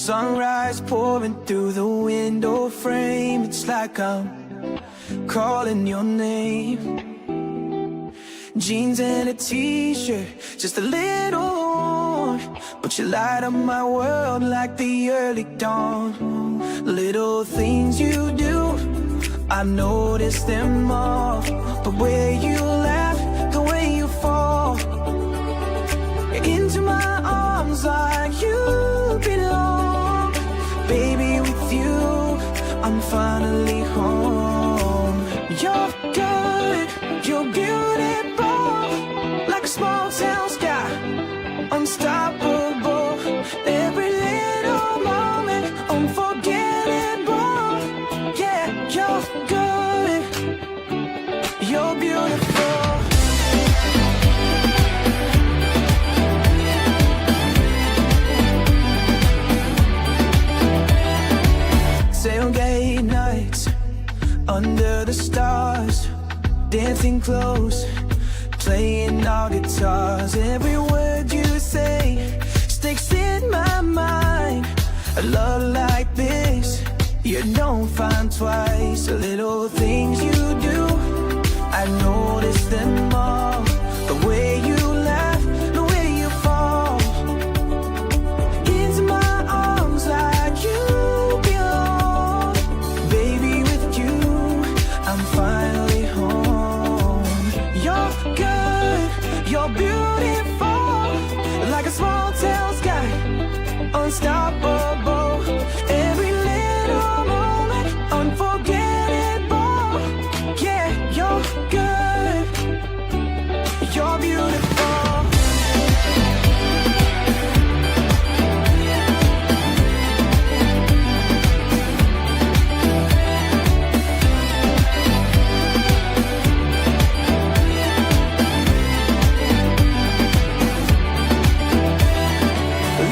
Sunrise pouring through the window frame. It's like I'm calling your name. Jeans and a t-shirt, just a little worn, but you light up my world like the early dawn. Little things you do, I notice them all. The way you laugh, the way you fall into my arms like you belong. Baby, with you, I'm finally home. You're good, you're beautiful, like a small town sky, unstoppable. Every little moment, unforgettable. Yeah, you're good, you're beautiful. Tailgate nights under the stars, dancing close, playing our guitars. Every word you say sticks in my mind. A love like this you don't find twice. The little things you do, I notice them all. The way you laugh, the way you fall into my arms like you belong. Baby, with you, I'm finally home. You're good, you're beautiful, like a small town sky, unstoppable. Every little moment, unforgettable. Yeah, you're good, you're beautiful.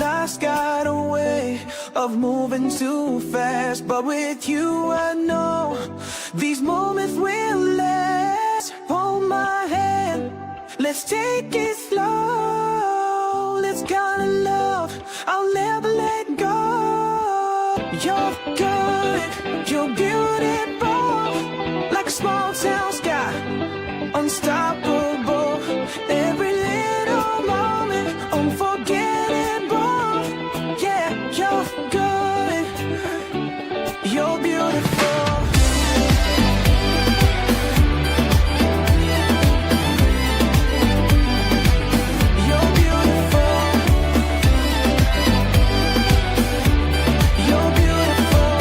Life's got a way of moving too fast, but with you I know these moments will last. Hold my hand, let's take it slow. Let's kind of love I'll never let go. You're good, you're beautiful, like a small town sky, unstoppable. Every little moment, unforgettable. Yeah, you're good, you're beautiful. You're beautiful. You're beautiful.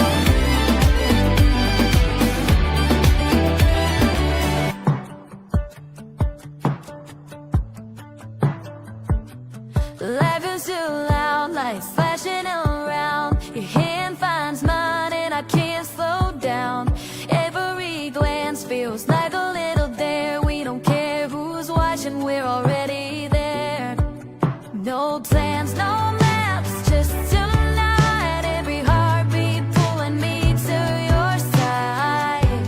Life is too loud, lights flashing around. Your hand finds mine and I can't slow down. Every glance feels like a little dare. We don't care who's watching, we're already there. No plans, no maps, just tonight. Every heartbeat pulling me to your side.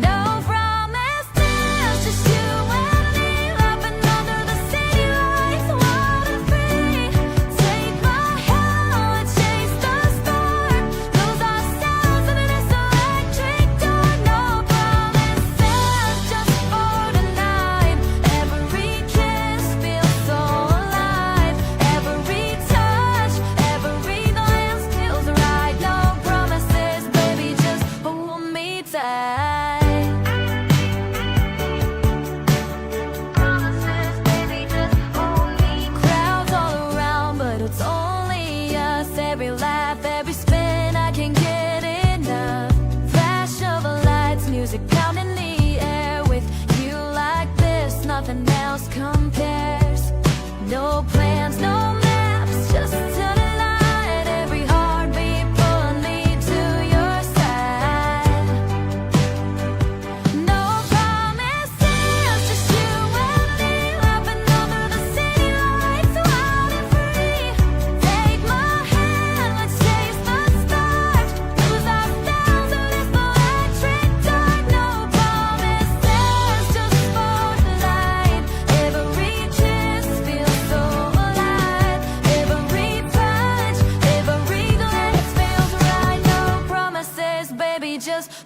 No promises, just you and me, laughing under the city lights, wild and free. Take my hand, let's chase the stars. Lose ourselves in this electric dark. No promises, just for tonight. Every kiss feels so alive. Every touch, every glance feels right. No promises, baby, just hold me tight. Promises, baby, just hold me. Crowds all around, but it's only us. Every laugh, every spin, I can't get enough. Flash of lights, music pound in the air. With you like this, nothing else compares. No plans, no maps, just tonight. Every heartbeat pulling me to your side. No promises, just you and me, laughing under the city lights, wild and free. Take my hand, let's chase the stars. Lose ourselves in this electric dark. No promises.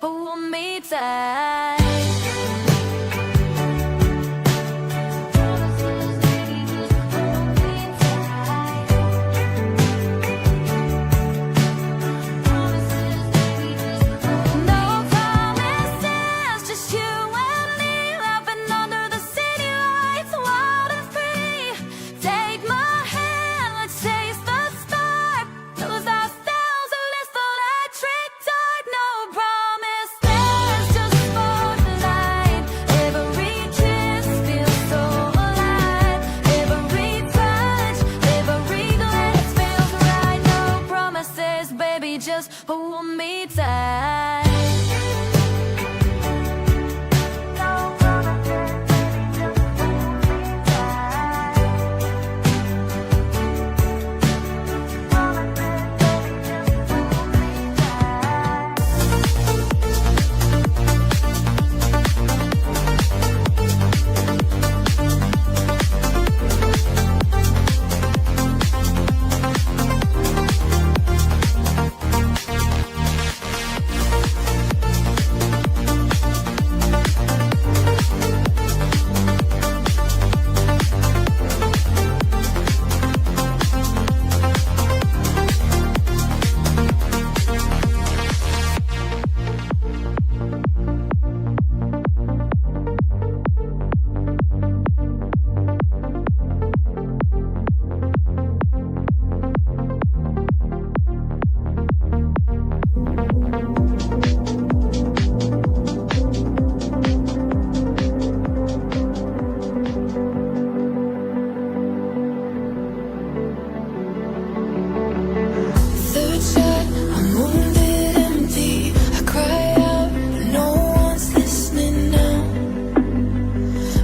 hold me tight. No promises, just you and me, laughing under the city lights, wild and free. Take my hand, let's chase the start. Lose ourselves in this electric dark. No promises, just for the light. Every kiss feels so alive. Every touch, every glance feels right. No promises, baby, just hold me tight. No promises, baby, just hold me tight. Third shot, I'm wounded empty. I cry out, but no one's listening now.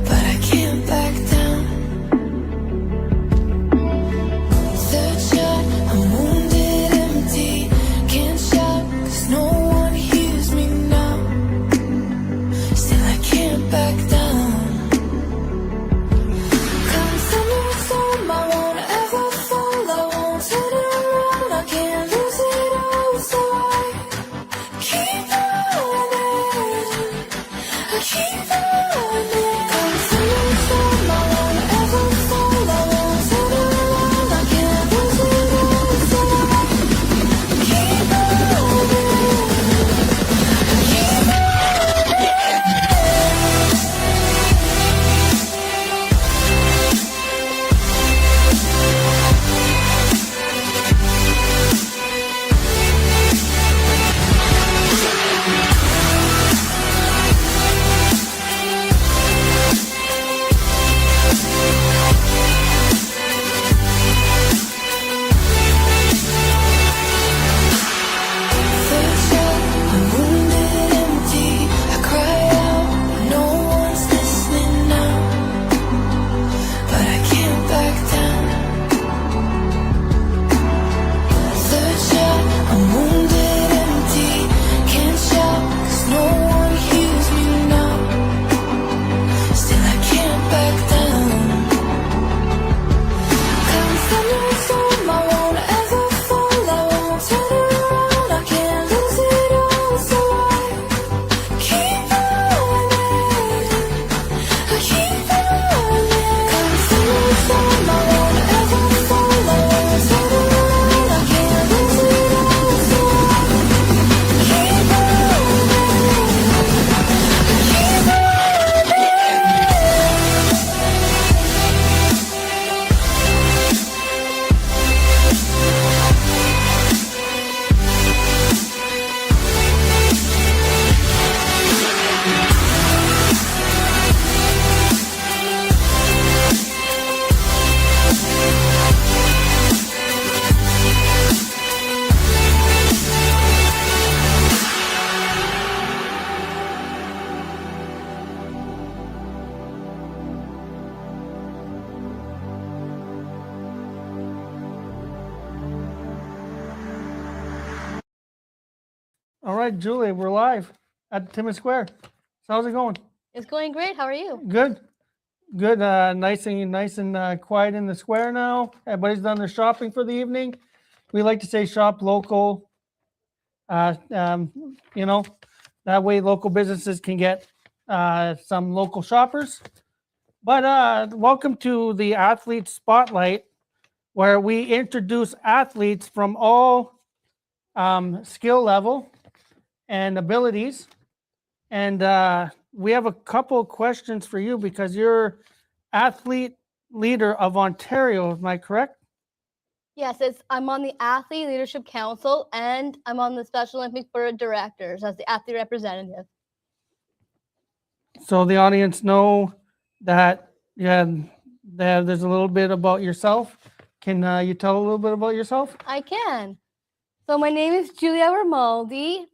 But I can't back down. Third shot, I'm wounded empty. Can't shout, 'cause no one hears me now. Still I can't back down. Come thunder and storm, I won't ever fall. I won't turn around, I can't lose it all. So I keep running, I keep running. Come thunder and storm, I won't ever fall. I won't turn around, I can't lose it all. So I keep running, I keep Third shot, I'm wounded empty. I cry out, but no one's listening now. But I can't back down. Third shot, I'm wounded empty. Can't shout, 'cause no one hears me now. Still I can't back down. Come thunder and storm, I won't ever fall. I won't turn around, I can't lose it all. So I keep running, I keep running. Come thunder and storm, I won't ever fall. I won't turn around, I can't lose it all. So I keep running, I keep running. All right, Julie, we're live at Timmins Square. So how's it going? It's going great. How are you? Good, good. Nice and quiet in the square now. Everybody's done their shopping for the evening. We like to say shop local. You know, That way, local businesses can get some local shoppers. But welcome to the Athlete Spotlight, where we introduce athletes from all skill level and abilities. And we have a couple of questions for you because you're athlete leader of Ontario. Am I correct? Yes, I'm on the Athlete Leadership Council and I'm on the Special Olympics Board of Directors as the athlete representative. So the audience know that, yeah, there's a little bit about yourself. Can you tell a little bit about yourself? I can. So my name is Julia Romaldi.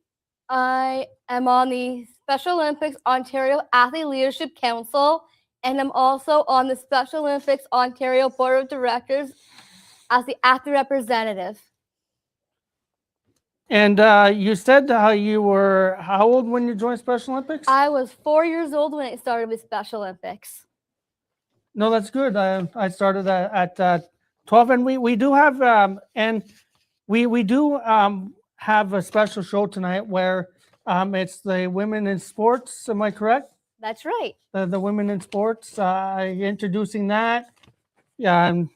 I am on the Special Olympics Ontario Athlete Leadership Council, and I'm also on the Special Olympics Ontario Board of Directors as the athlete representative. And you said how you were how old when you joined Special Olympics? I was 4 years old when I started with Special Olympics. No, that's good. I started at 12, and we do have and we do have a special show tonight where it's the women in sports. Am I correct? That's right. The women in sports. Introducing that. Yeah, and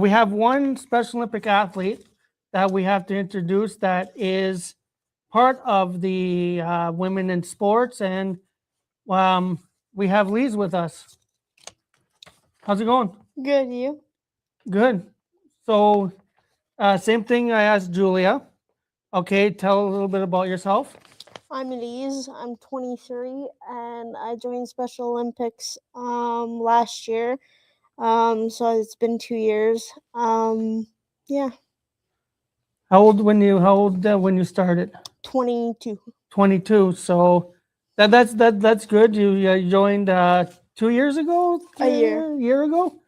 we have one Special Olympic athlete that we have to introduce that is part of the women in sports, and we have Lise with us. How's it going? Good, you? Good. So, same thing I asked Julia. Okay, tell a little bit about yourself. I'm Elise. I'm 23, and I joined Special Olympics last year. So it's been 2 years. Yeah, How old when you started? 22. 22. So that's good. You joined 2 years ago. A year. Year ago.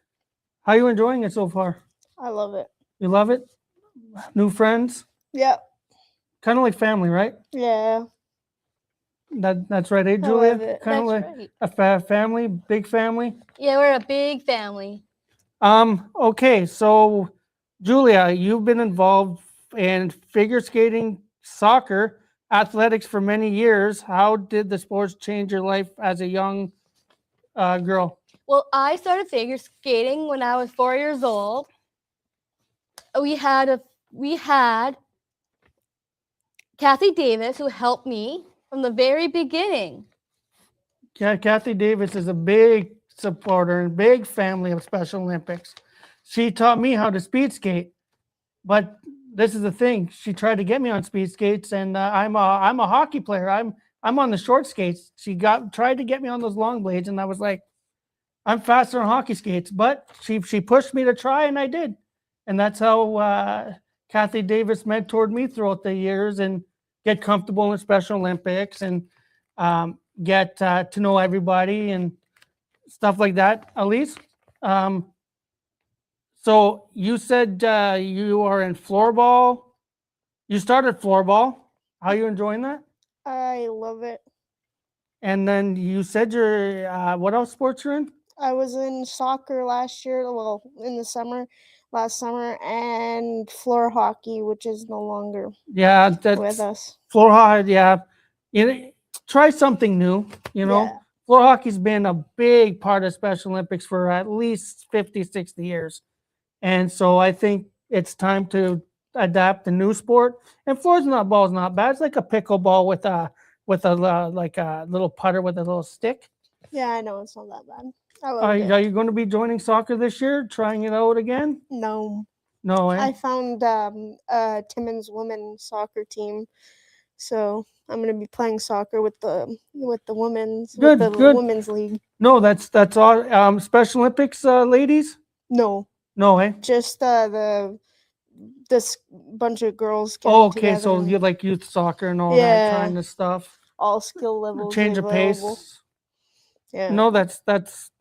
How are you enjoying it so far? I love it. You love it. New friends. Yep. Kind of like family, right? Yeah. That's right, eh, I Julia? love it. Kind of That's like right. a family, big family. Yeah, we're a big family. Okay, so Julia, you've been involved in figure skating, soccer, athletics for many years. How did the sports change your life as a young girl? Well, I started figure skating when I was 4 years old. We had Kathy Davis who helped me from the very beginning. Yeah, Kathy Davis is a big supporter and big family of Special Olympics. She taught me how to speed skate, but this is the thing. She tried to get me on speed skates, and I'm a hockey player. I'm on the short skates. She tried to get me on those long blades, and I was like, I'm faster on hockey skates. But she pushed me to try, and I did, and that's how Kathy Davis mentored me throughout the years and get comfortable in Special Olympics and get to know everybody and stuff like that. Elise, so you said you are in floorball. You started floorball. How are you enjoying that? I love it. And then you said you're what else sports you're in? I was in soccer last year, well, in the last summer, and floor hockey, which is no longer Yeah, with that's us. floor hockey. Yeah, try something new. Yeah. Floor hockey's been a big part of Special Olympics for at least 50, 60 years. And so I think it's time to adapt a new sport. And ball is not bad. It's like a pickleball with a like a little putter with a little stick. Yeah, I know. It's not that bad. I love Are it. you going to be joining soccer this year, trying it out again? No. No, eh? I found a Timmins women's soccer team, so I'm gonna be playing soccer with the Good, the good. women's league. No, that's all. Special Olympics ladies? No, No, eh? just this bunch of girls. getting Oh, okay. So together you and like youth soccer and all that Yeah. kind of stuff. all skill levels. Change of available. pace. Yeah. No, that's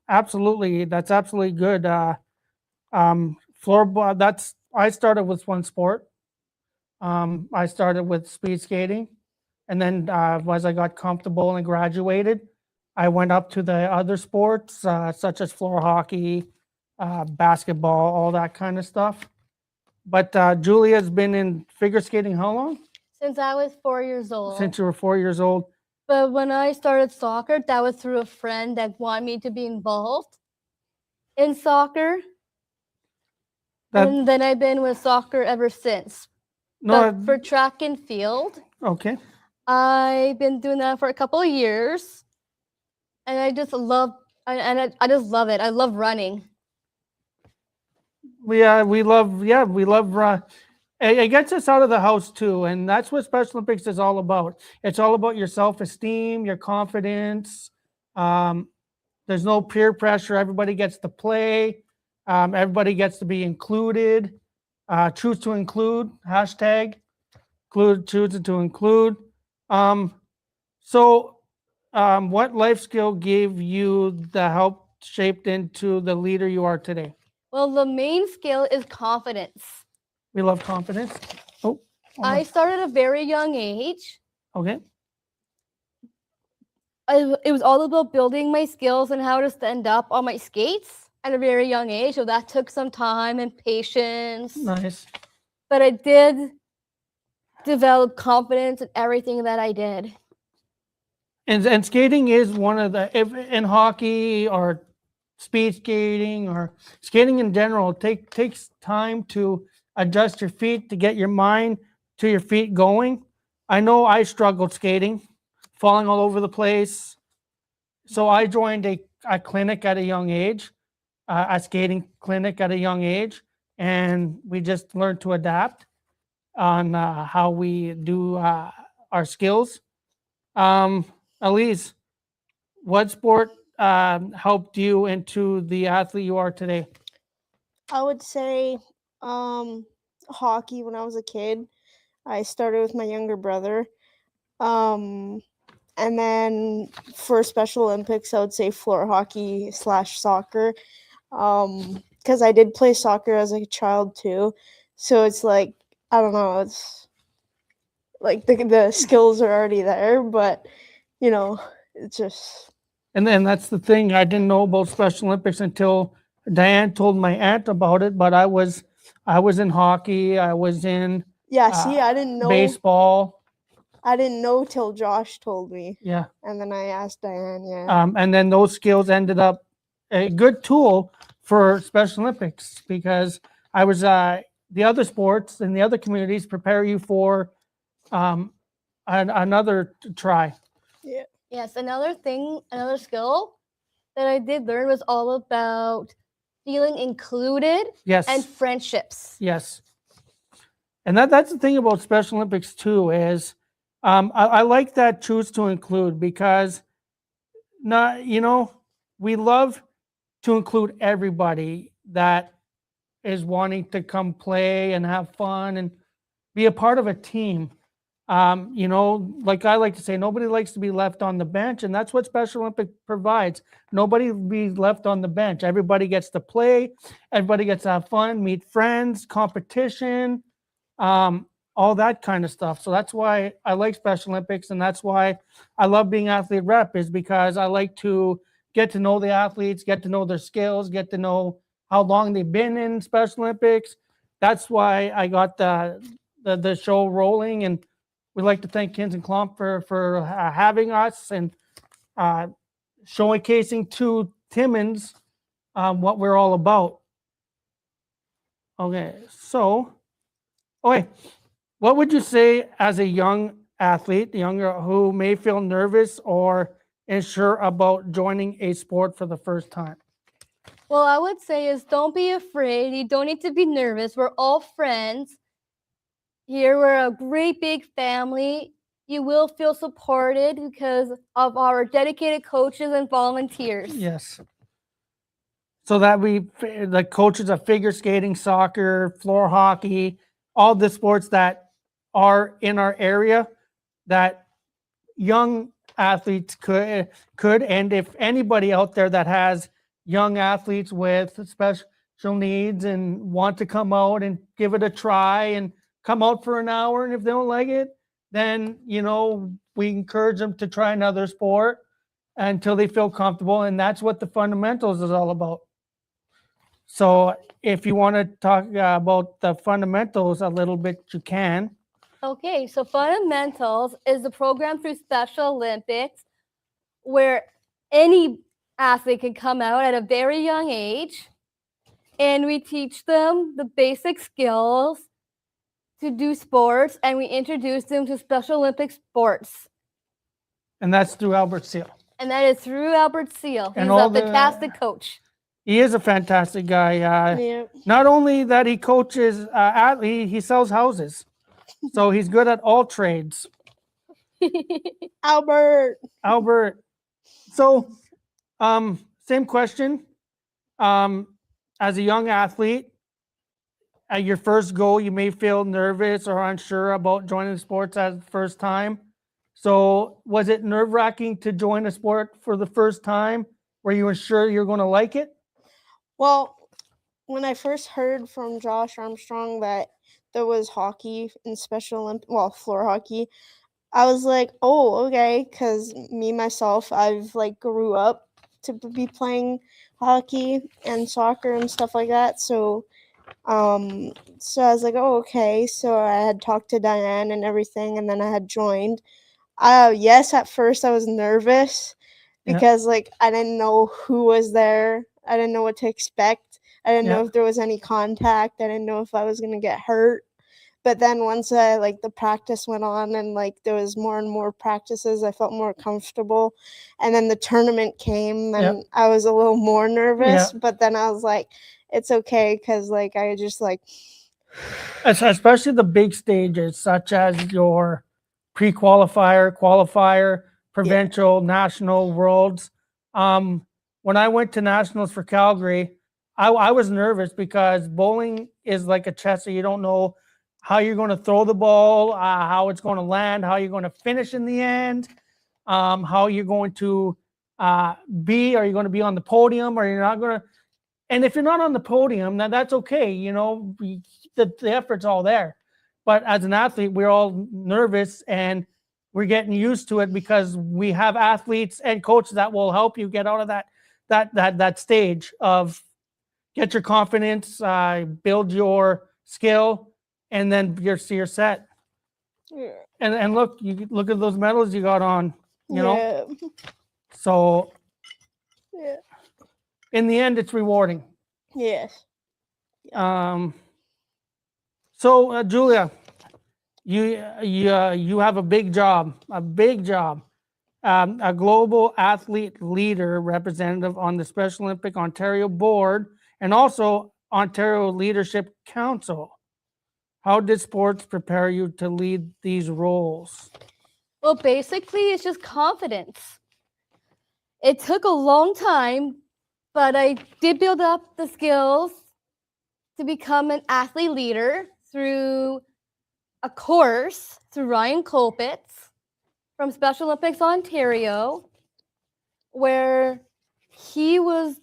absolutely good. Floorball. I started with one sport. I started with speed skating, and then as I got comfortable and graduated, I went up to the other sports such as floor hockey, basketball, all that kind of stuff. But Julia's been in figure skating how long? Since I was 4 years old. Since you were 4 years old? But when I started soccer, that was through a friend that wanted me to be involved in soccer. That, And then I've been with soccer ever since. no, But for track and field, okay. I've been doing that for a couple of years. And I just love I just love it. I love running. We love it gets us out of the house too, and that's what Special Olympics is all about. It's all about your self-esteem, your confidence. There's no peer pressure. Everybody gets to play. Everybody gets to be included. Choose to include, hashtag choose to include. What life skill gave you the help shaped into the leader you are today? Well, the main skill is confidence. We love confidence. Oh, I started at a very young age. okay. It was all about building my skills and how to stand up on my skates at a very young age. So that took some time and patience. Nice. But I did develop confidence in everything that I did. And skating is one of the, if in hockey or speed skating or skating in general, takes time to adjust your feet, to get your mind to your feet going. I know I struggled skating, falling all over the place. So I joined a clinic at a young age, a skating clinic at a young age, and we just learned to adapt on how we do our skills. Elise, what sport helped you into the athlete you are today? I would say hockey when I was a kid. I started with my younger brother. And then for Special Olympics, I would say floor hockey / soccer. Because I did play soccer as a child too. So it's like, I don't know, it's like the skills are already there, but it's just. And then that's the thing, I didn't know about Special Olympics until Diane told my aunt about it, but I was in hockey, I was in Yeah, see, I didn't know. baseball. I didn't know till Josh told me. Yeah. And then I asked Diane, yeah. And then those skills ended up a good tool for Special Olympics because I was the other sports and the other communities prepare you for another try. Yeah. Yes, another skill that I did learn was all about feeling included Yes. and friendships. Yes. And that's the thing about Special Olympics too is I like that choose to include because we love to include everybody that is wanting to come play and have fun and be a part of a team. Like I like to say, nobody likes to be left on the bench, and that's what Special Olympics provides. Nobody be left on the bench. Everybody gets to play, everybody gets to have fun, meet friends, competition, all that kind of stuff. So that's why I like Special Olympics, and that's why I love being athlete rep, is because I like to get to know the athletes, get to know their skills, get to know how long they've been in Special Olympics. That's why I got the show rolling, and we'd like to thank Kins and Klomp for having us and showcasing to Timmins what we're all about. Okay, so, what would you say as a young athlete, who may feel nervous or unsure about joining a sport for the first time? Well, I would say is don't be afraid. You don't need to be nervous. We're all friends. Here, we're a great big family. You will feel supported because of our dedicated coaches and volunteers. Yes. So that the coaches of figure skating, soccer, floor hockey, all the sports that are in our area that young athletes could, and if anybody out there that has young athletes with special needs and want to come out and give it a try and come out for an hour, and if they don't like it, then we encourage them to try another sport until they feel comfortable, and that's what the fundamentals is all about. So if you want to talk about the fundamentals a little bit, you can. Okay, so fundamentals is the program through Special Olympics where any athlete can come out at a very young age, and we teach them the basic skills to do sports, and we introduce them to Special Olympic sports. And that's through Albert Seal. And that is through Albert Seal. He's And all a the- fantastic coach. He is a fantastic guy. Yeah. Not only that he coaches, he sells houses. So he's good at all trades. Albert. Albert. So, same question. As a young athlete, at your first goal, you may feel nervous or unsure about joining sports as the first time. So, was it nerve-wracking to join a sport for the first time? Were you sure you're going to like it? Well, when I first heard from Josh Armstrong that there was hockey in Special Olympics, well, floor hockey, I was like, oh, okay, because me, myself, I've like grew up to be playing hockey and soccer and stuff like that. So I was like, oh, okay. So I had talked to Diane and everything, and then I had joined. Yes, at first I was nervous Yeah. because like I didn't know who was there. I didn't know what to expect. I didn't know Yeah. if there was any contact. I didn't know if I was gonna get hurt. But then once the practice went on and like there was more and more practices, I felt more comfortable. And then the tournament came and I was a little more nervous. But then I was like, it's okay because like I just like Especially the big stages, such as your pre-qualifier, qualifier, provincial, national, worlds. When I went to nationals for Calgary, I was nervous because bowling is like a chess. So you don't know how you're going to throw the ball, how it's going to land, how you're going to finish in the end, how you're going to be. Are you going to be on the podium or you're not going to? And if you're not on the podium, then that's okay. You know, the effort's all there. But as an athlete, we're all nervous and we're getting used to it because we have athletes and coaches that will help you get out of that stage of get your confidence, build your skill, and then you're set. yeah. And look, you look at those medals you got on. You know, Yeah. so Yeah. in the end, it's rewarding. Yes. So Julia, you have a big job, a global athlete leader representative on the Special Olympic Ontario board and also Ontario Leadership Council. How did sports prepare you to lead these roles? Well, basically, it's just confidence. It took a long time, but I did build up the skills to become an athlete leader through a course through Ryan Colpitz from Special Olympics Ontario, where he was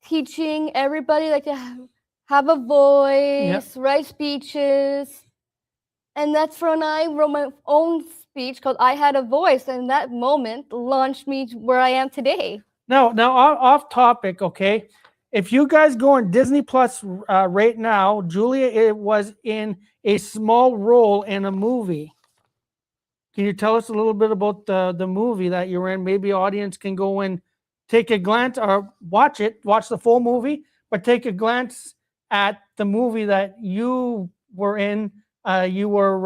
teaching everybody like to have a voice, write speeches, and that's when I wrote my own speech called "I Had a Voice," and that moment launched me to where I am today. Now off topic, okay? If you guys go on Disney Plus right now, Julia was in a small role in a movie. Can you tell us a little bit about the movie that you're in? Maybe audience can go and take a glance or watch the full movie, but take a glance at the movie that you were in. You were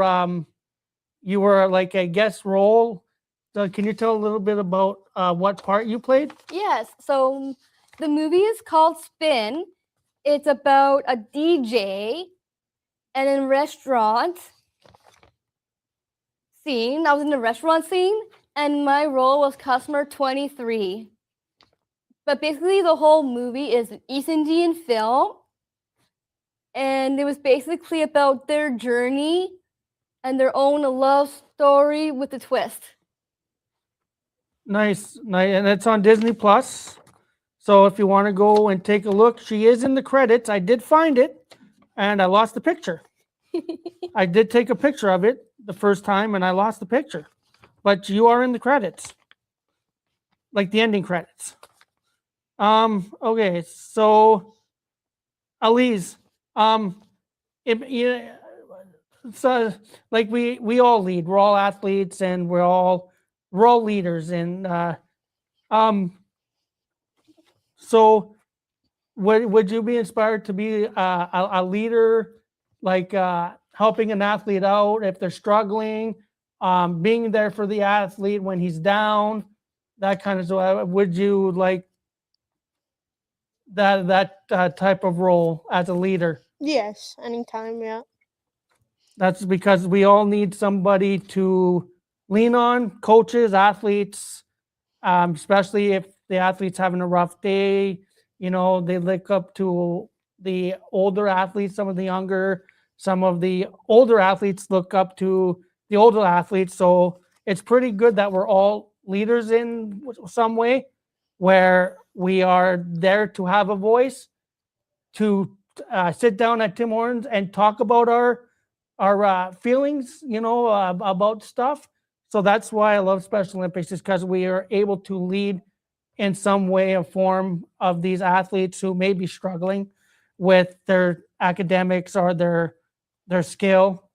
like a guest role. So can you tell a little bit about what part you played? Yes, so the movie is called Spin. It's about a DJ and in restaurant scene. I was in the restaurant scene and my role was customer 23. But basically the whole movie is an East Indian film. And it was basically about their journey and their own love story with a twist. Nice, and it's on Disney Plus. So if you want to go and take a look, she is in the credits. I did find it, and I lost the picture. I did take a picture of it the first time, and I lost the picture. But you are in the credits, like the ending credits. Okay, so Elise, so like we all lead. We're all athletes, and we're all leaders. And um, so would you be inspired to be a leader, like helping an athlete out if they're struggling, being there for the athlete when he's down, that kind of stuff? Would you like that type of role as a leader? Yes, anytime, yeah. That's because we all need somebody to lean on, coaches, athletes, especially if the athlete's having a rough day. They look up to the older athletes, some of the younger, some of the older athletes look up to the older athletes. So it's pretty good that we're all leaders in some way, where we are there to have a voice, to sit down at Tim Hortons and talk about our feelings, about stuff. So that's why I love Special Olympics, is because we are able to lead in some way or form of these athletes who may be struggling with their academics or their skill.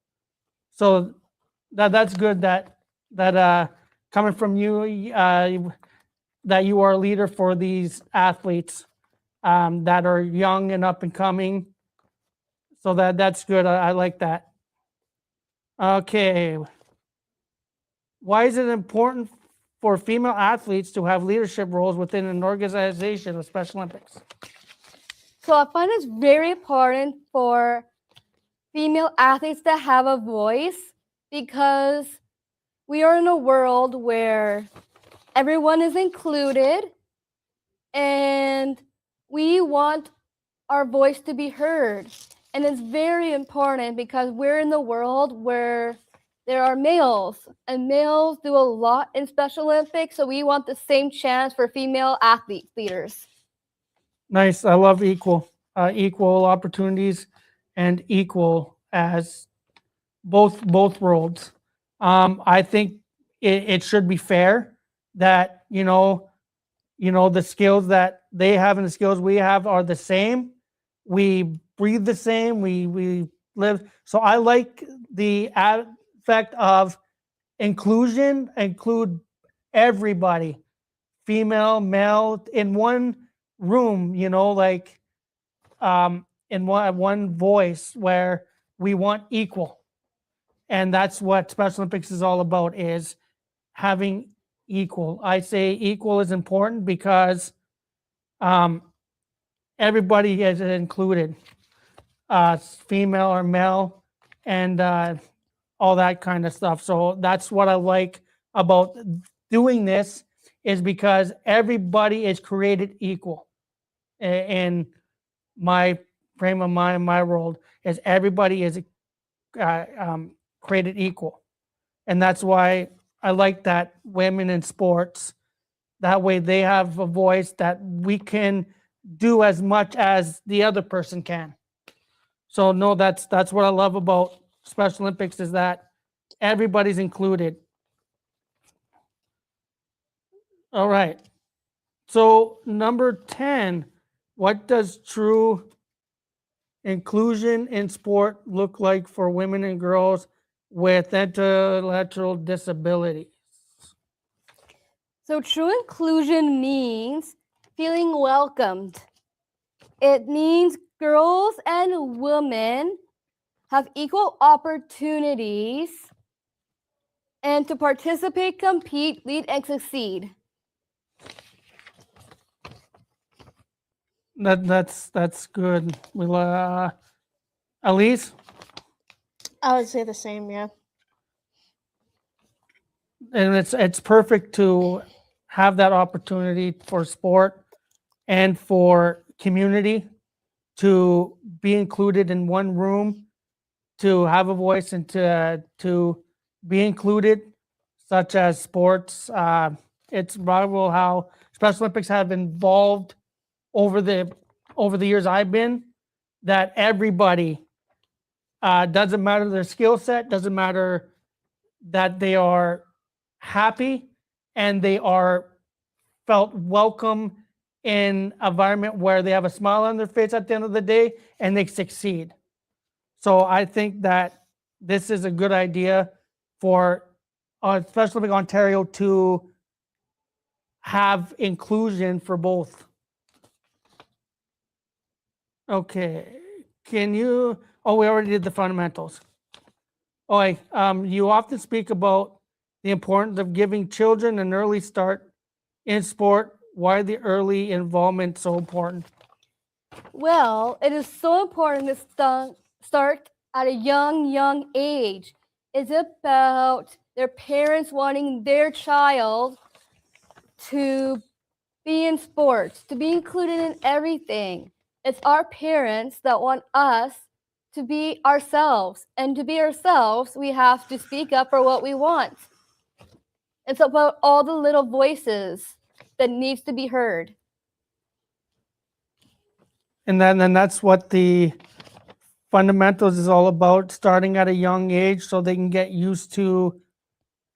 So that's good that coming from you, that you are a leader for these athletes that are young and up and coming. So that's good. I like that. Okay. Why is it important for female athletes to have leadership roles within an organization of Special Olympics? So I find it's very important for female athletes to have a voice, because we are in a world where everyone is included, and we want our voice to be heard. And it's very important because we're in the world where there are males, and males do a lot in Special Olympics, so we want the same chance for female athlete leaders. Nice. I love equal opportunities, and equal as both worlds. I think it should be fair that the skills that they have and the skills we have are the same. We breathe the same. We live. So I like the aspect of inclusion. Include everybody, female, male, in one room. In one voice, where we want equal. And that's what Special Olympics is all about, is having equal. I say equal is important because everybody is included, female or male, and all that kind of stuff. So that's what I like about doing this, is because everybody is created equal. In my frame of mind, my world, is everybody is created equal. And that's why I like that women in sports, that way they have a voice, that we can do as much as the other person can. So no, that's what I love about Special Olympics, is that everybody's included. All right. So number 10, what does true inclusion in sport look like for women and girls with intellectual disabilities? So true inclusion means feeling welcomed. It means girls and women have equal opportunities, and to participate, compete, lead, and succeed. That's good. Elise? I would say the same, yeah. And it's perfect to have that opportunity for sport and for community, to be included in one room, to have a voice, and to be included, such as sports. It's remarkable how Special Olympics have evolved over the years I've been, that everybody, doesn't matter their skill set, doesn't matter, that they are happy and they are felt welcome in an environment where they have a smile on their face at the end of the day and they succeed. So I think that this is a good idea for Special Olympic Ontario to have inclusion for both. Okay, can you? Oh, we already did the fundamentals. Oh, you often speak about the importance of giving children an early start in sport. Why the early involvement so important? Well, it is so important to start at a young age. It's about their parents wanting their child to be in sports, to be included in everything. It's our parents that want us to be ourselves. And to be ourselves, we have to speak up for what we want. It's about all the little voices that needs to be heard. And then that's what the fundamentals is all about, starting at a young age so they can get used to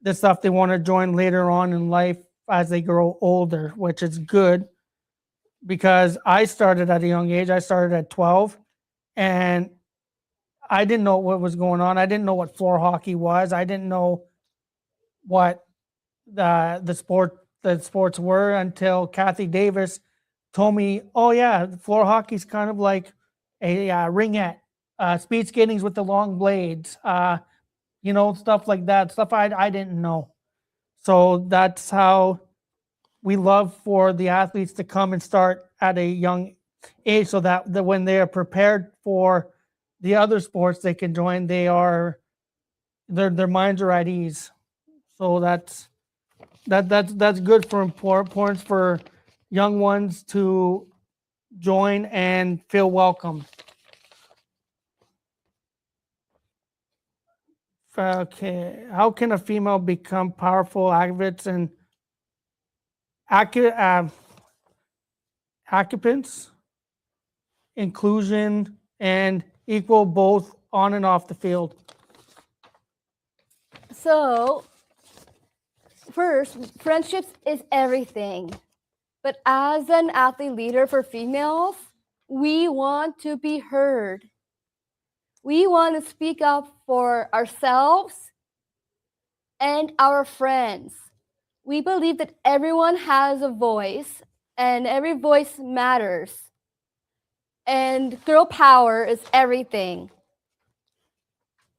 the stuff they want to join later on in life as they grow older, which is good because I started at a young age. I started at 12 and I didn't know what was going on. I didn't know what floor hockey was. I didn't know what the sports were until Kathy Davis told me, oh yeah, floor hockey's kind of like a ringette, speed skating's with the long blades, stuff like that, stuff I didn't know. So that's how we love for the athletes to come and start at a young age so that when they are prepared for the other sports they can join, their minds are at ease. So that's good for importance for young ones to join and feel welcome. Okay, how can a female become powerful activates and occupants, inclusion, and equal both on and off the field? So, first, friendships is everything. But as an athlete leader for females, we want to be heard. We want to speak up for ourselves and our friends. We believe that everyone has a voice and every voice matters. And girl power is everything.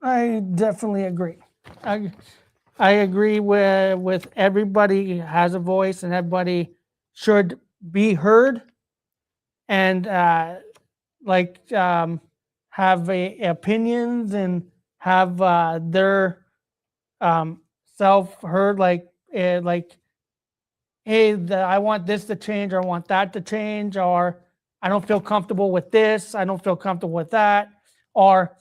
I definitely agree. I agree with everybody has a voice and everybody should be heard and have opinions and have their self heard. Hey, I want this to change, or I want that to change, or I don't feel comfortable with this, I don't feel comfortable with that, or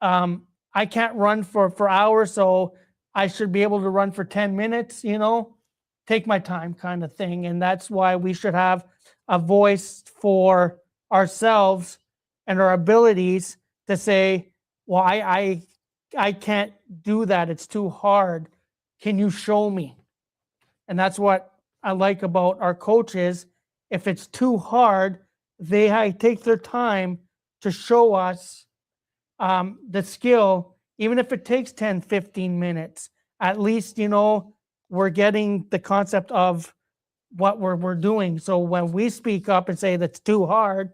I can't run for hours, so I should be able to run for 10 minutes, take my time kind of thing. And that's why we should have a voice for ourselves and our abilities to say, well, I can't do that. It's too hard. Can you show me? And that's what I like about our coaches. If it's too hard, they take their time to show us the skill, even if it takes 10, 15 minutes. At least, we're getting the concept of what we're doing. So when we speak up and say that's too hard,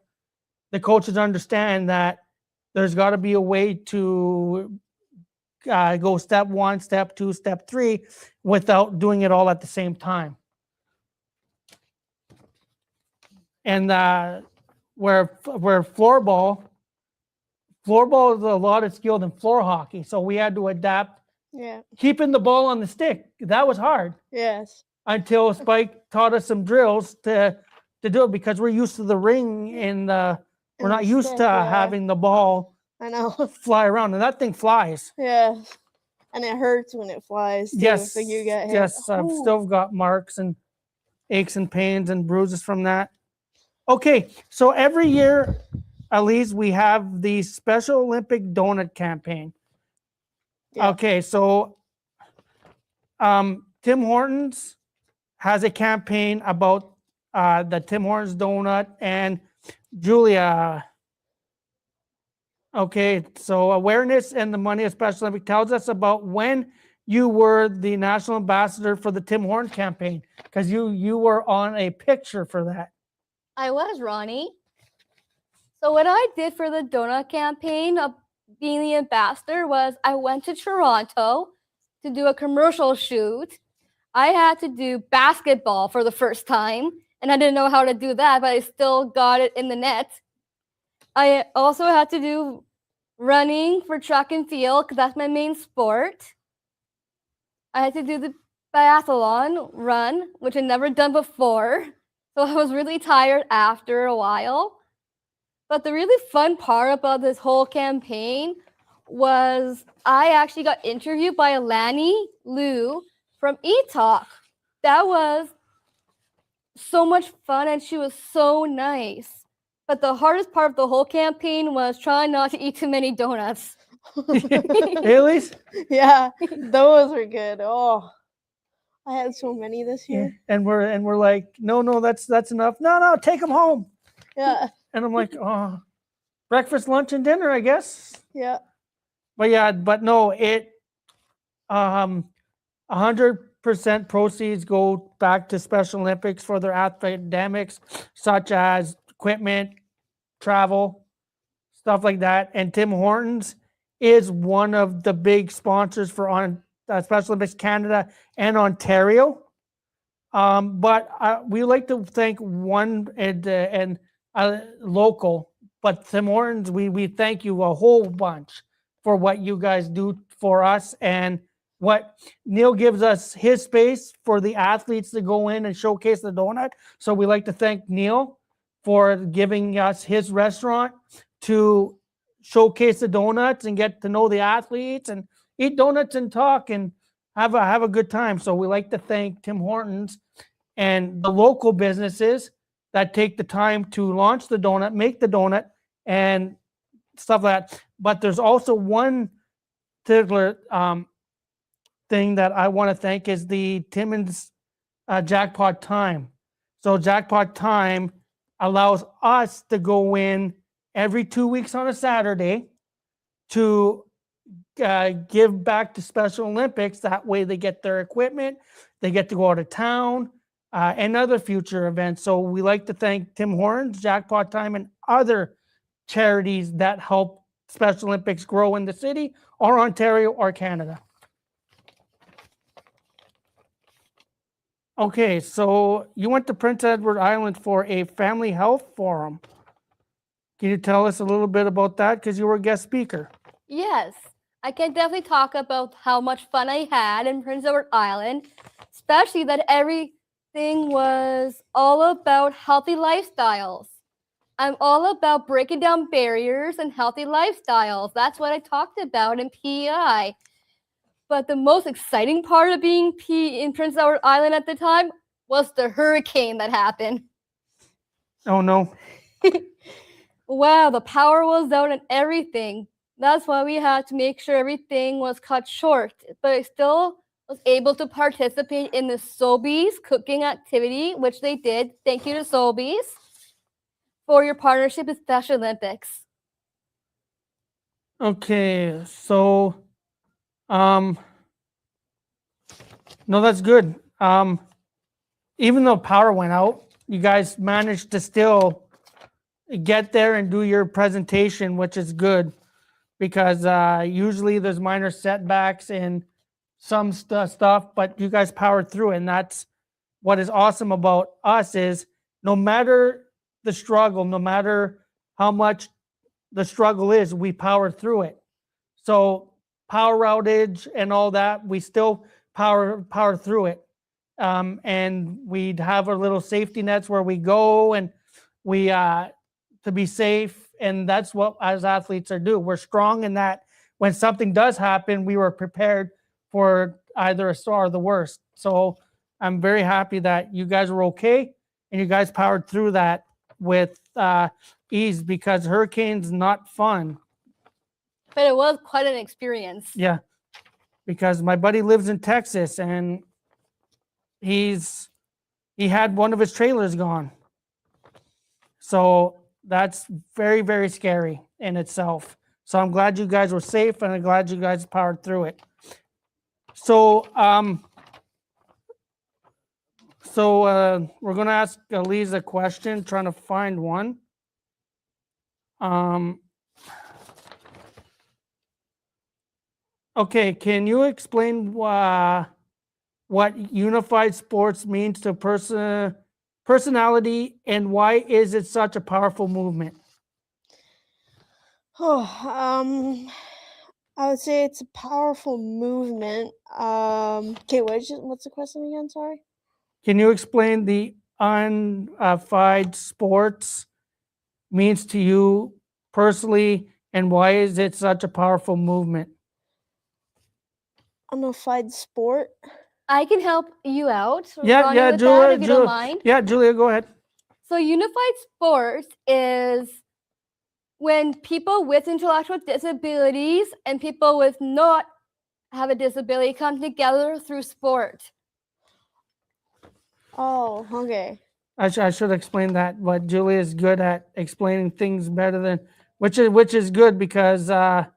the coaches understand that there's got to be a way to go step 1, step 2, step 3 without doing it all at the same time. And where floorball is a lot of skill than floor hockey. So we had to adapt. Yeah. Keeping the ball on the stick, that was hard. Yes. Until Spike taught us some drills to do it, because we're used to the ring and we're not used to having the ball I know. fly around, and that thing flies. Yeah. And it hurts when it flies too. Yes. So you get hit. Yes, I've Ooh. still got marks and aches and pains and bruises from that. Okay, so every year, Elise, we have the Special Olympic Donut Campaign. Yeah. Okay, so Tim Hortons has a campaign about the Tim Hortons donut, and Julia, Okay, so awareness and the money of Special Olympic tells us about when you were the national ambassador for the Tim Hortons campaign, because you were on a picture for that. I was, Ronnie. So what I did for the donut campaign of being the ambassador was I went to Toronto to do a commercial shoot. I had to do basketball for the first time, and I didn't know how to do that, but I still got it in the net. I also had to do running for track and field because that's my main sport. I had to do the biathlon run, which I'd never done before. So I was really tired after a while. But the really fun part about this whole campaign was I actually got interviewed by Alani Liu from eTalk. That was so much fun, and she was so nice. But the hardest part of the whole campaign was trying not to eat too many donuts. Haley's? Yeah, those were good. Oh, I had so many this Yeah. year. And we're like, no, that's enough. No, take them home. Yeah, And I'm like, oh, breakfast, lunch, and dinner, I guess. yeah. But no, it 100% proceeds go back to Special Olympics for their academics, such as equipment, travel, stuff like that. And Tim Hortons is one of the big sponsors for Special Olympics Canada and Ontario. But we like to thank one and local, but Tim Hortons, we thank you a whole bunch for what you guys do for us, and what Neil gives us his space for the athletes to go in and showcase the donut. So we like to thank Neil for giving us his restaurant to showcase the donuts and get to know the athletes and eat donuts and talk and have a good time. So we like to thank Tim Hortons and the local businesses that take the time to launch the donut, make the donut, and stuff like that. But there's also one particular thing that I want to thank is the Timmins jackpot time. So jackpot time allows us to go in every 2 weeks on a Saturday to give back to Special Olympics. That way they get their equipment, they get to go out of town, and other future events. So we like to thank Tim Hortons, Jackpot Time, and other charities that help Special Olympics grow in the city or Ontario or Canada. Okay, so you went to Prince Edward Island for a family health forum. Can you tell us a little bit about that? Because you were a guest speaker. Yes, I can definitely talk about how much fun I had in Prince Edward Island, especially that everything was all about healthy lifestyles. I'm all about breaking down barriers and healthy lifestyles. That's what I talked about in PEI. But the most exciting part of being in Prince Edward Island at the time was the hurricane that happened. Oh, no. Wow, the power was out and everything. That's why we had to make sure everything was cut short. But I still was able to participate in the Sobeys cooking activity, which they did. Thank you to Sobeys for your partnership with Special Olympics. Okay, so no, that's good. Even though power went out, you guys managed to still get there and do your presentation, which is good, because usually there's minor setbacks and some stuff, but you guys powered through it. And that's what is awesome about us, is no matter the struggle, no matter how much the struggle is, we power through it. So power outage and all that, we still power through it. And we'd have our little safety nets where we go, and we to be safe. And that's what as athletes are do. We're strong in that when something does happen, we were prepared for either a star or the worst. So I'm very happy that you guys were okay and you guys powered through that with ease, because hurricane's not fun. But it was quite an experience. Yeah, because my buddy lives in Texas, and he had one of his trailers gone. So that's very, very scary in itself. So I'm glad you guys were safe, and I'm glad you guys powered through it. So, we're going to ask Elise a question, trying to find one. Okay, can you explain what unified sports means to personality, and why is it such a powerful movement? Oh, I would say it's a powerful movement. Okay, what's the question again? Sorry. Can you explain the unified sports means to you personally, and why is it such a powerful movement? Unified sport. I can help you out, Yeah, Ronnie, yeah, with Julia, that, if you don't mind. Yeah, Julia, go ahead. So unified sports is when people with intellectual disabilities and people with not have a disability come together through sport. Oh, okay. I should explain that, but Julia is good at explaining things better than, which is good, because this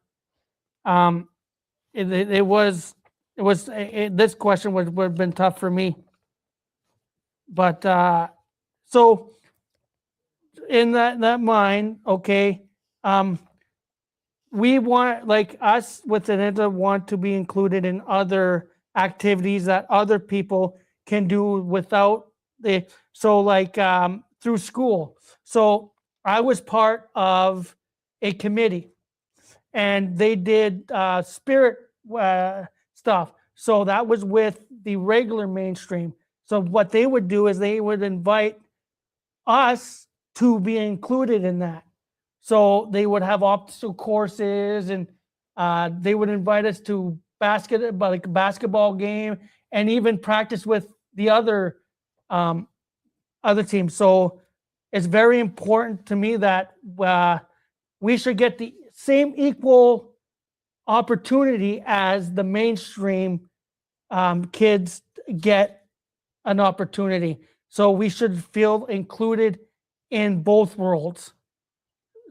question would have been tough for me. But so in that mind, okay, we want, like us with an INTA, want to be included in other activities that other people can do without through school. So I was part of a committee, and they did spirit stuff. So that was with the regular mainstream. So what they would do is they would invite us to be included in that. So they would have obstacle courses, and they would invite us to a basketball game, and even practice with the other teams. So it's very important to me that we should get the same equal opportunity as the mainstream kids get an opportunity. So we should feel included in both worlds.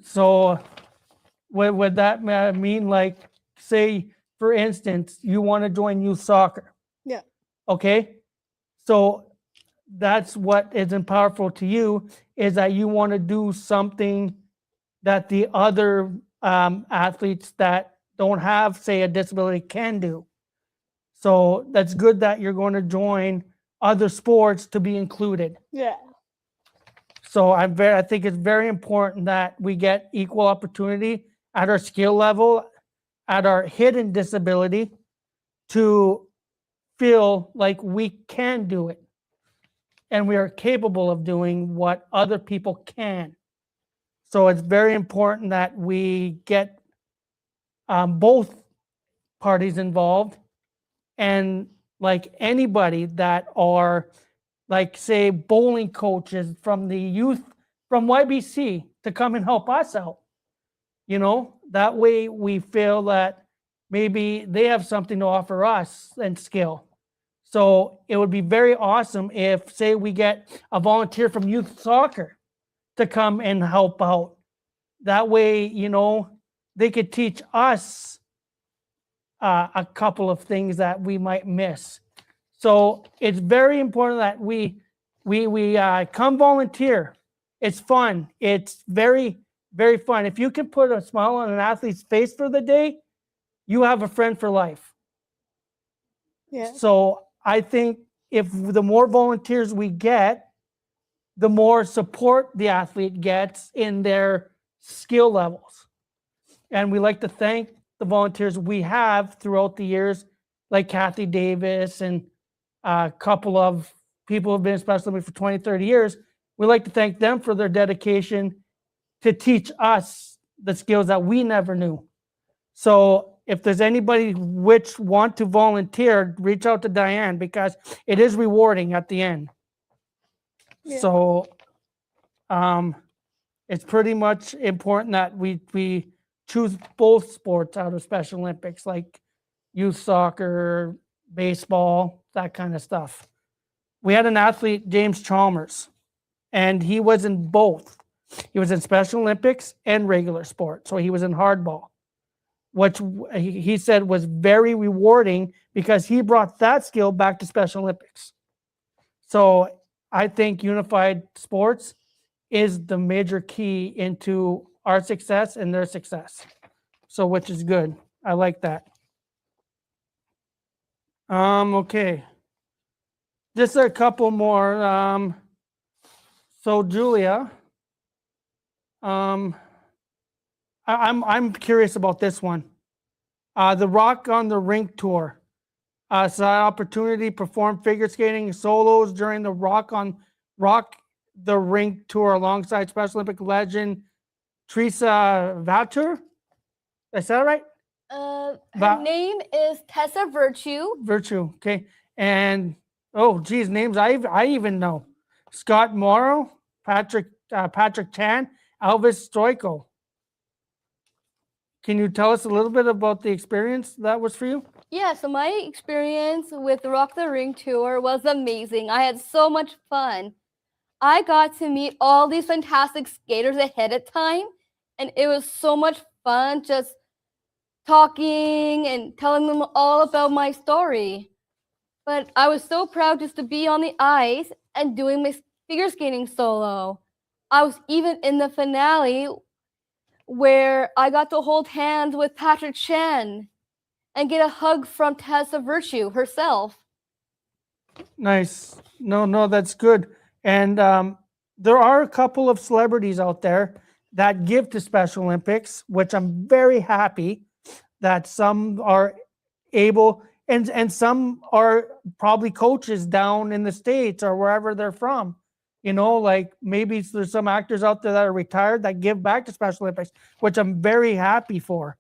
So what would that mean? Like, say, for instance, you want to join youth soccer. Yeah. Okay. So that's what is powerful to you, is that you want to do something that the other athletes that don't have, say, a disability can do. So that's good that you're going to join other sports to be included. Yeah. So I think it's very important that we get equal opportunity at our skill level, at our hidden disability, to feel like we can do it, and we are capable of doing what other people can. So it's very important that we get both parties involved, and like anybody that are, like, say, bowling coaches from the youth from YBC to come and help us out. That way we feel that maybe they have something to offer us and skill. So it would be very awesome if, say, we get a volunteer from youth soccer to come and help out. That way, they could teach us a couple of things that we might miss. So it's very important that we come volunteer. It's fun. It's very, very fun. If you can put a smile on an athlete's face for the day, you have a friend for life. Yeah. So I think if the more volunteers we get, the more support the athlete gets in their skill levels. And we like to thank the volunteers we have throughout the years, like Kathy Davis and a couple of people who have been in Special Olympics for 20, 30 years. We like to thank them for their dedication to teach us the skills that we never knew. So if there's anybody which want to volunteer, reach out to Diane, because it is rewarding at the end. Yeah. So it's pretty much important that we choose both sports out of Special Olympics, like youth soccer, baseball, that kind of stuff. We had an athlete, James Chalmers, and he was in both. He was in Special Olympics and regular sport. So he was in hardball. which he said was very rewarding because he brought that skill back to Special Olympics. So I think unified sports is the major key into our success and their success. So which is good. I like that. Okay. Just a couple more. So Julia, I'm curious about this one. The Rock on the Rink tour. So I had opportunity to perform figure skating solos during the Rock the Rink tour alongside Special Olympic legend Teresa Vatur. Did I say that right? Her Va- name is Tessa Virtue. Virtue. Okay. And oh geez, names I even know. Scott Morrow, Patrick Chan, Elvis Stoico. Can you tell us a little bit about the experience that was for you? Yeah, so my experience with the Rock the Ring tour was amazing. I had so much fun. I got to meet all these fantastic skaters ahead of time, and it was so much fun just talking and telling them all about my story. But I was so proud just to be on the ice and doing my figure skating solo. I was even in the finale where I got to hold hands with Patrick Chen and get a hug from Tessa Virtue herself. Nice. No, that's good. And there are a couple of celebrities out there that give to Special Olympics, which I'm very happy that some are able, and some are probably coaches down in the States or wherever they're from. You know, like maybe there's some actors out there that are retired that give back to Special Olympics, which I'm very happy for.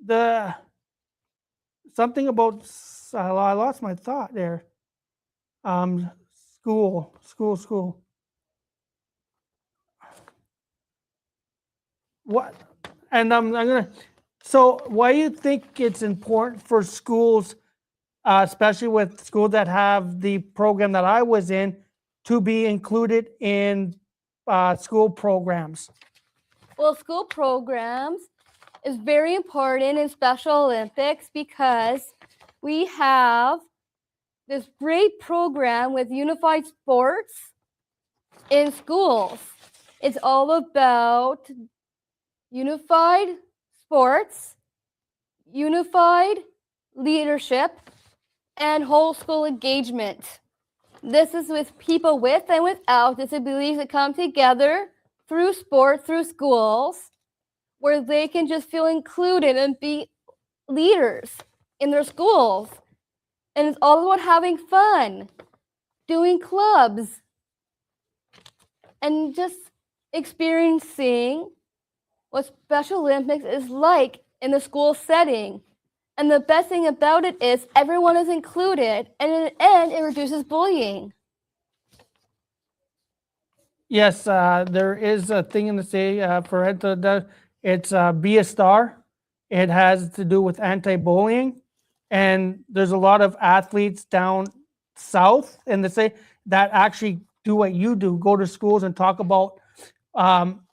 The something about I lost my thought there. School. What? And I'm gonna. So, why do you think it's important for schools, especially with schools that have the program that I was in, to be included in school programs? Well, school programs is very important in Special Olympics because we have this great program with unified sports in schools. It's all about unified sports, unified leadership, and whole school engagement. This is with people with and without disabilities that come together through sport, through schools, where they can just feel included and be leaders in their schools. And it's all about having fun, doing clubs, and just experiencing what Special Olympics is like in the school setting. And the best thing about it is everyone is included, and in the end, it reduces bullying. Yes, there is a thing in the city for it. It's Be a Star. It has to do with anti-bullying, and there's a lot of athletes down south in the city that actually do what you do: go to schools and talk about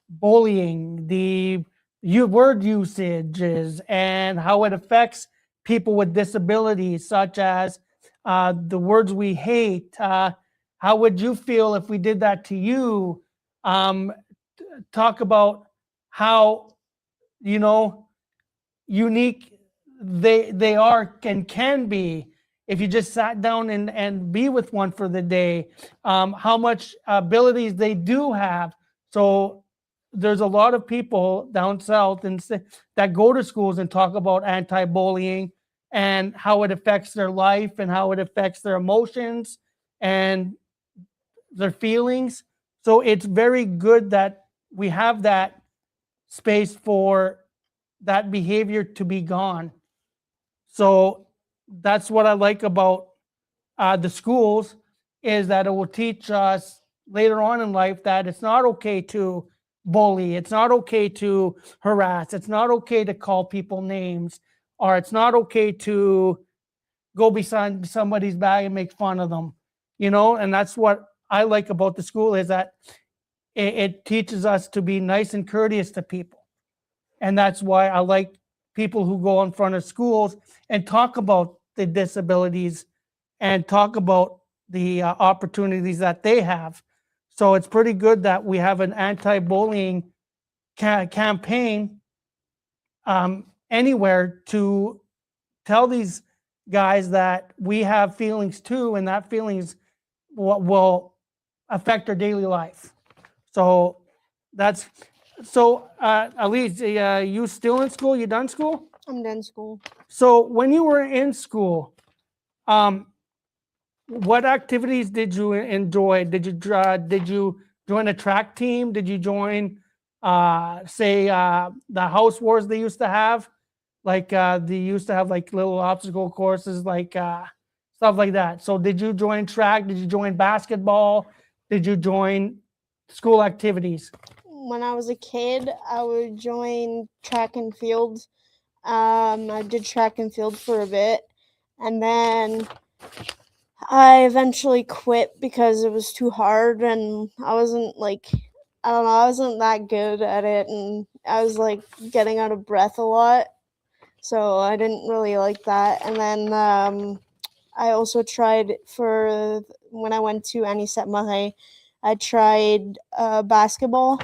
bullying, the word usages, and how it affects people with disabilities, such as the words we hate. How would you feel if we did that to you? Talk about how, unique they are and can be if you just sat down and be with one for the day. How much abilities they do have. So there's a lot of people down south that go to schools and talk about anti-bullying and how it affects their life and how it affects their emotions and their feelings. So it's very good that we have that space for that behavior to be gone. So that's what I like about the schools, is that it will teach us later on in life that it's not okay to bully, it's not okay to harass, it's not okay to call people names, or it's not okay to go beside somebody's back and make fun of them, and that's what I like about the school, is that it teaches us to be nice and courteous to people. And that's why I like people who go in front of schools and talk about the disabilities and talk about the opportunities that they have. So it's pretty good that we have an anti-bullying campaign anywhere to tell these guys that we have feelings too, and that feelings will affect their daily life. So that's so. Elise, you still in school? You done school? I'm done school. So when you were in school, what activities did you enjoy? Did you join a track team? Did you join, the house wars they used to have? Like they used to have like little obstacle courses, like stuff like that. So did you join track? Did you join basketball? Did you join school activities? When I was a kid, I would join track and field. I did track and field for a bit, and then I eventually quit because it was too hard, and I wasn't like, I don't know, I wasn't that good at it, and I was like getting out of breath a lot, so I didn't really like that. And then I also tried for when I went to Anisette Marais, I tried basketball,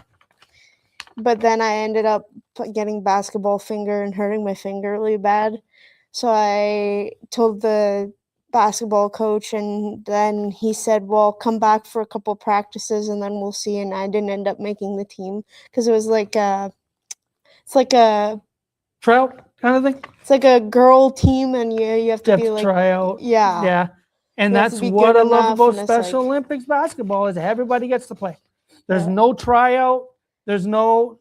but then I ended up getting basketball finger and hurting my finger really bad. So I told the basketball coach, and then he said, well, come back for a couple practices and then we'll see. And I didn't end up making the team because it was like it's like a Trout kind of thing? it's like a girl team, and you have to Just be like, try out. yeah. Yeah. And You have that's to be what good I love enough, about and it's Special like- Olympics basketball is everybody gets to play. There's Yeah. no tryout. There's no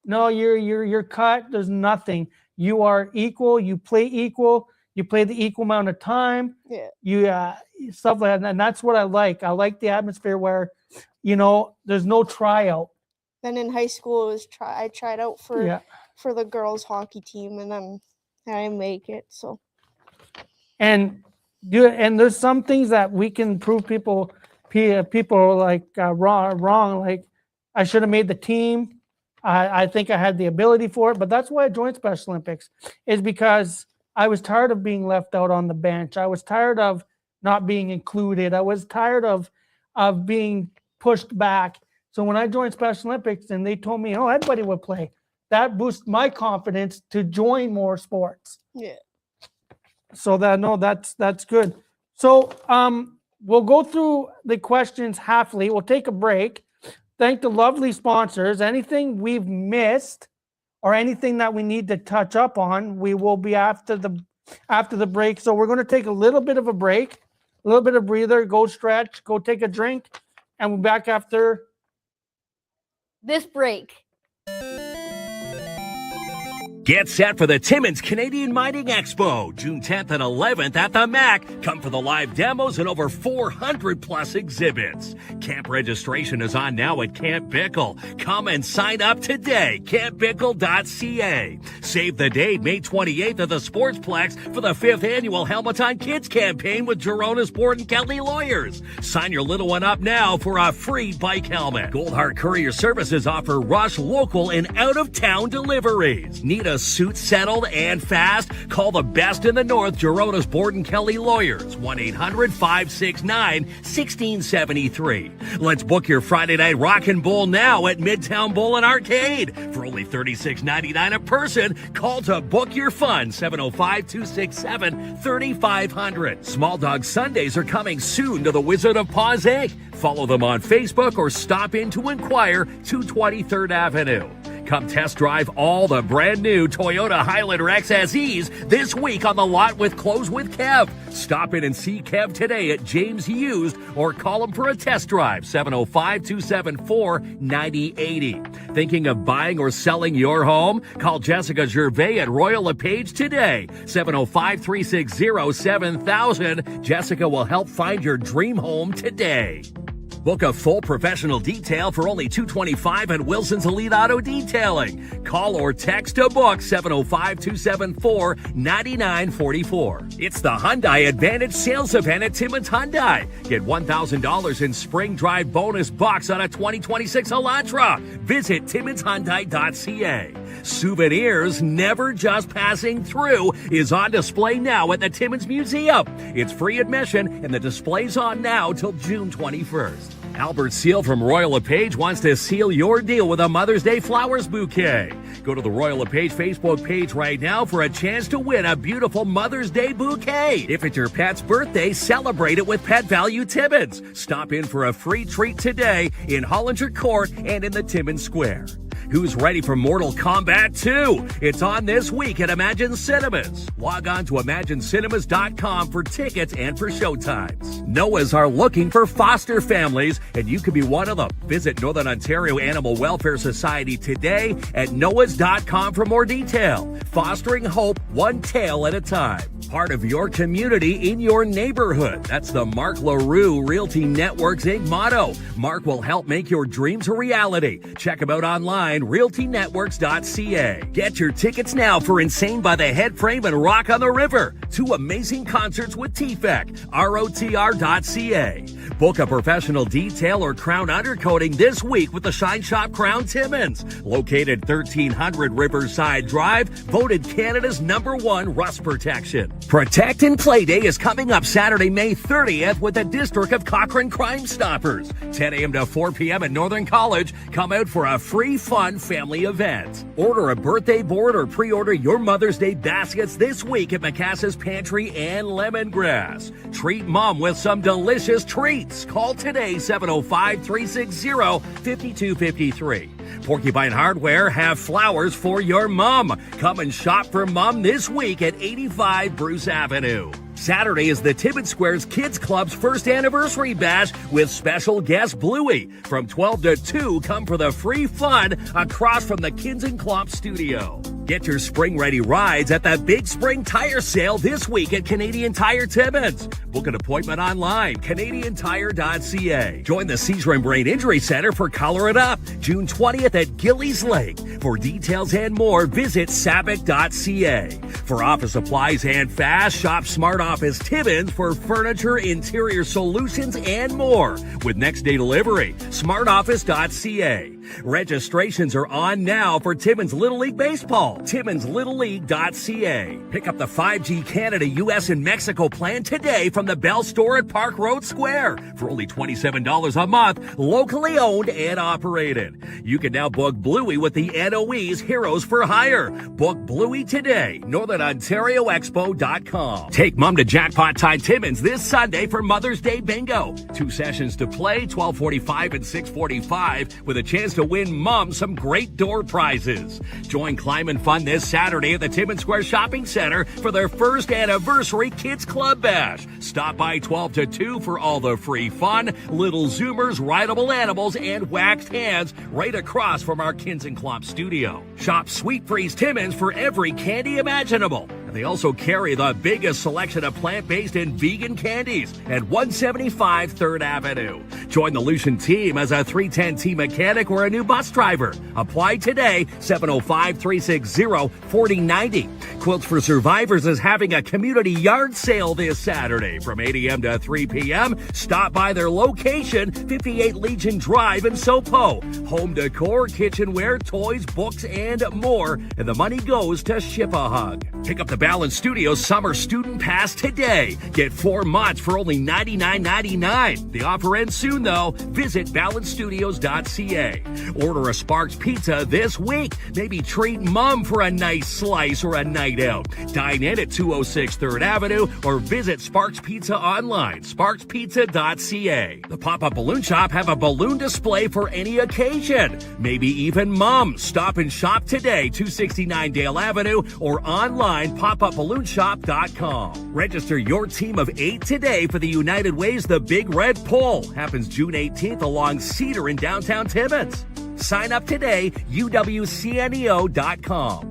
you're cut. There's nothing. You are equal. You play equal. You play the equal amount of time. Yeah. You stuff like that. And that's what I like. I like the atmosphere where, there's no tryout. Then in high school, I tried out for Yeah. the girls hockey team, and then I didn't make it. So And there's some things that we can prove people are like wrong. Like I should have made the team. I think I had the ability for it, but that's why I joined Special Olympics, is because I was tired of being left out on the bench. I was tired of not being included. I was tired of being pushed back. So when I joined Special Olympics and they told me, everybody would play, that boosted my confidence to join more sports. yeah. So that's good. So we'll go through the questions halfly. We'll take a break. Thank the lovely sponsors. Anything we've missed or anything that we need to touch up on, we will be after the break. So we're going to take a little bit of a break, a little bit of breather, go stretch, go take a drink, and we're back after This break. Get set for the Timmins Canadian Mining Expo, June 10th and 11th at the MAC. Come for the live demos and over 400 plus exhibits. Camp registration is on now at Camp Bickle. Come and sign up today, campbickle.ca. Save the date, May 28th at the Sportsplex for the 5th annual Helmet on Kids campaign with Gerona's Borden Kelly Lawyers. Sign your little one up now for a free bike helmet. Goldheart Courier Services offer rush, local, and out-of-town deliveries. Need a suit settled and fast? Call the best in the North, Gerona's Borden Kelly Lawyers, 1-800-569-1673. Let's book your Friday night rock and bowl now at Midtown Bowl and Arcade. For only $36.99 a person, call to book your fun, 705-267-3500. Small Dog Sundays are coming soon to the Wizard of Paws Inc. Follow them on Facebook or stop in to inquire, 223rd Avenue. Come test drive all the brand new Toyota Highlander XSEs this week on the lot with Close with Kev. Stop in and see Kev today at James Used or call him for a test drive, 705-274-9080. Thinking of buying or selling your home? Call Jessica Gervais at Royal LePage today, 705-360-7000. Jessica will help find your dream home today. Book a full professional detail for only $225 at Wilson's Elite Auto Detailing. Call or text to book 705-274-9944. It's the Hyundai Advantage Sales Event at Timmins Hyundai. Get $1,000 in spring drive bonus bucks on a 2026 Elantra. Visit TimminsHyundai.ca. Souvenirs Never Just Passing Through is on display now at the Timmins Museum. It's free admission and the display's on now till June 21st. Albert Seal from Royal LePage wants to seal your deal with a Mother's Day flowers bouquet. Go to the Royal LePage Facebook page right now for a chance to win a beautiful Mother's Day bouquet. If it's your pet's birthday, celebrate it with Pet Value Timmins. Stop in for a free treat today in Hollinger Court and in the Timmins Square. Who's ready for Mortal Kombat 2? It's on this week at Imagine Cinemas. Log on to ImagineCinemas.com for tickets and for showtimes. Noahs are looking for foster families, and you could be one of them. Visit Northern Ontario Animal Welfare Society today at noahs.com for more detail. Fostering hope one tail at a time. Part of your community in your neighborhood. That's the Mark LaRue Realty Networks Inc. motto. Mark will help make your dreams a reality. Check him out online, realtynetworks.ca. Get your tickets now for Insane by the Head Frame and Rock on the River. 2 amazing concerts with TFEC. ROTR.ca. Book a professional detail or crown undercoating this week with the Shine Shop Crown Timmins. Located 1300 Riverside Drive, voted Canada's #1 rust protection. Protect and Play Day is coming up Saturday, May 30th with the District of Cochrane Crime Stoppers. 10 a.m. to 4 p.m. at Northern College. Come out for a free, fun family event. Order a birthday board or pre-order your Mother's Day baskets this week at Macassa's Pantry and Lemongrass. Treat Mom with some delicious treats. Call today 705-360-5253. Porcupine Hardware have flowers for your mom. Come and shop for Mom this week at 85 Bruce Avenue. Saturday is the Timmins Square's Kids Club's first anniversary bash with special guest Bluey. From 12 to 2, come for the free fun across from the Kids and Clop studio. Get your spring-ready rides at the Big Spring Tire Sale this week at Canadian Tire Timmins. Book an appointment online, canadiantire.ca. Join the Seizure and Brain Injury Center for Color It Up, June 20th at Gillies Lake. For details and more, visit sabic.ca. For office supplies and fast, shop Smart Office Timmins for furniture, interior solutions, and more. With next-day delivery, smartoffice.ca. Registrations are on now for Timmins Little League Baseball. TimminsLittleLeague.ca. Pick up the 5G Canada, US, and Mexico plan today from the Bell Store at Park Road Square for only $27 a month, locally owned and operated. You can now book Bluey with the NOE's Heroes for Hire. Book Bluey today. NorthernOntarioExpo.com. Take Mom to Jackpot Time Timmins this Sunday for Mother's Day Bingo. 2 sessions to play, 12:45 and 6:45, with a chance to win Mom some great door prizes. Join Climb and Fun this Saturday at the Timmins Square Shopping Centre for their first anniversary Kids Club Bash. Stop by 12 to 2 for all the free fun, little Zoomers, rideable animals, and waxed hands right across from our Kids and Clop studio. Shop Sweet Freeze Timmins for every candy imaginable. They also carry the biggest selection of plant-based and vegan candies at 175 3rd Avenue. Join the Lucian team as a 310T mechanic or a new bus driver. Apply today, 705-360-4090. Quilts for Survivors is having a community yard sale this Saturday from 8 a.m. to 3 p.m. Stop by their location, 58 Legion Drive in Sopo. Home decor, kitchenware, toys, books, and more. And the money goes to Ship-A-Hug. Pick up the Balance Studios Summer Student Pass today. Get 4 months for only $99.99. The offer ends soon, though. Visit balancestudios.ca. Order a Sparks Pizza this week. Maybe treat Mom for a nice slice or a night out. Dine in at 206 3rd Avenue or visit Sparks Pizza online, sparkspizza.ca. The Pop-Up Balloon Shop have a balloon display for any occasion. Maybe even Mom. Stop and shop today, 269 Dale Avenue, or online, popupballoonshop.com. Register your team of 8 today for the United Way's The Big Red Pull. Happens June 18th along Cedar in downtown Timmins. Sign up today, uwcneo.com.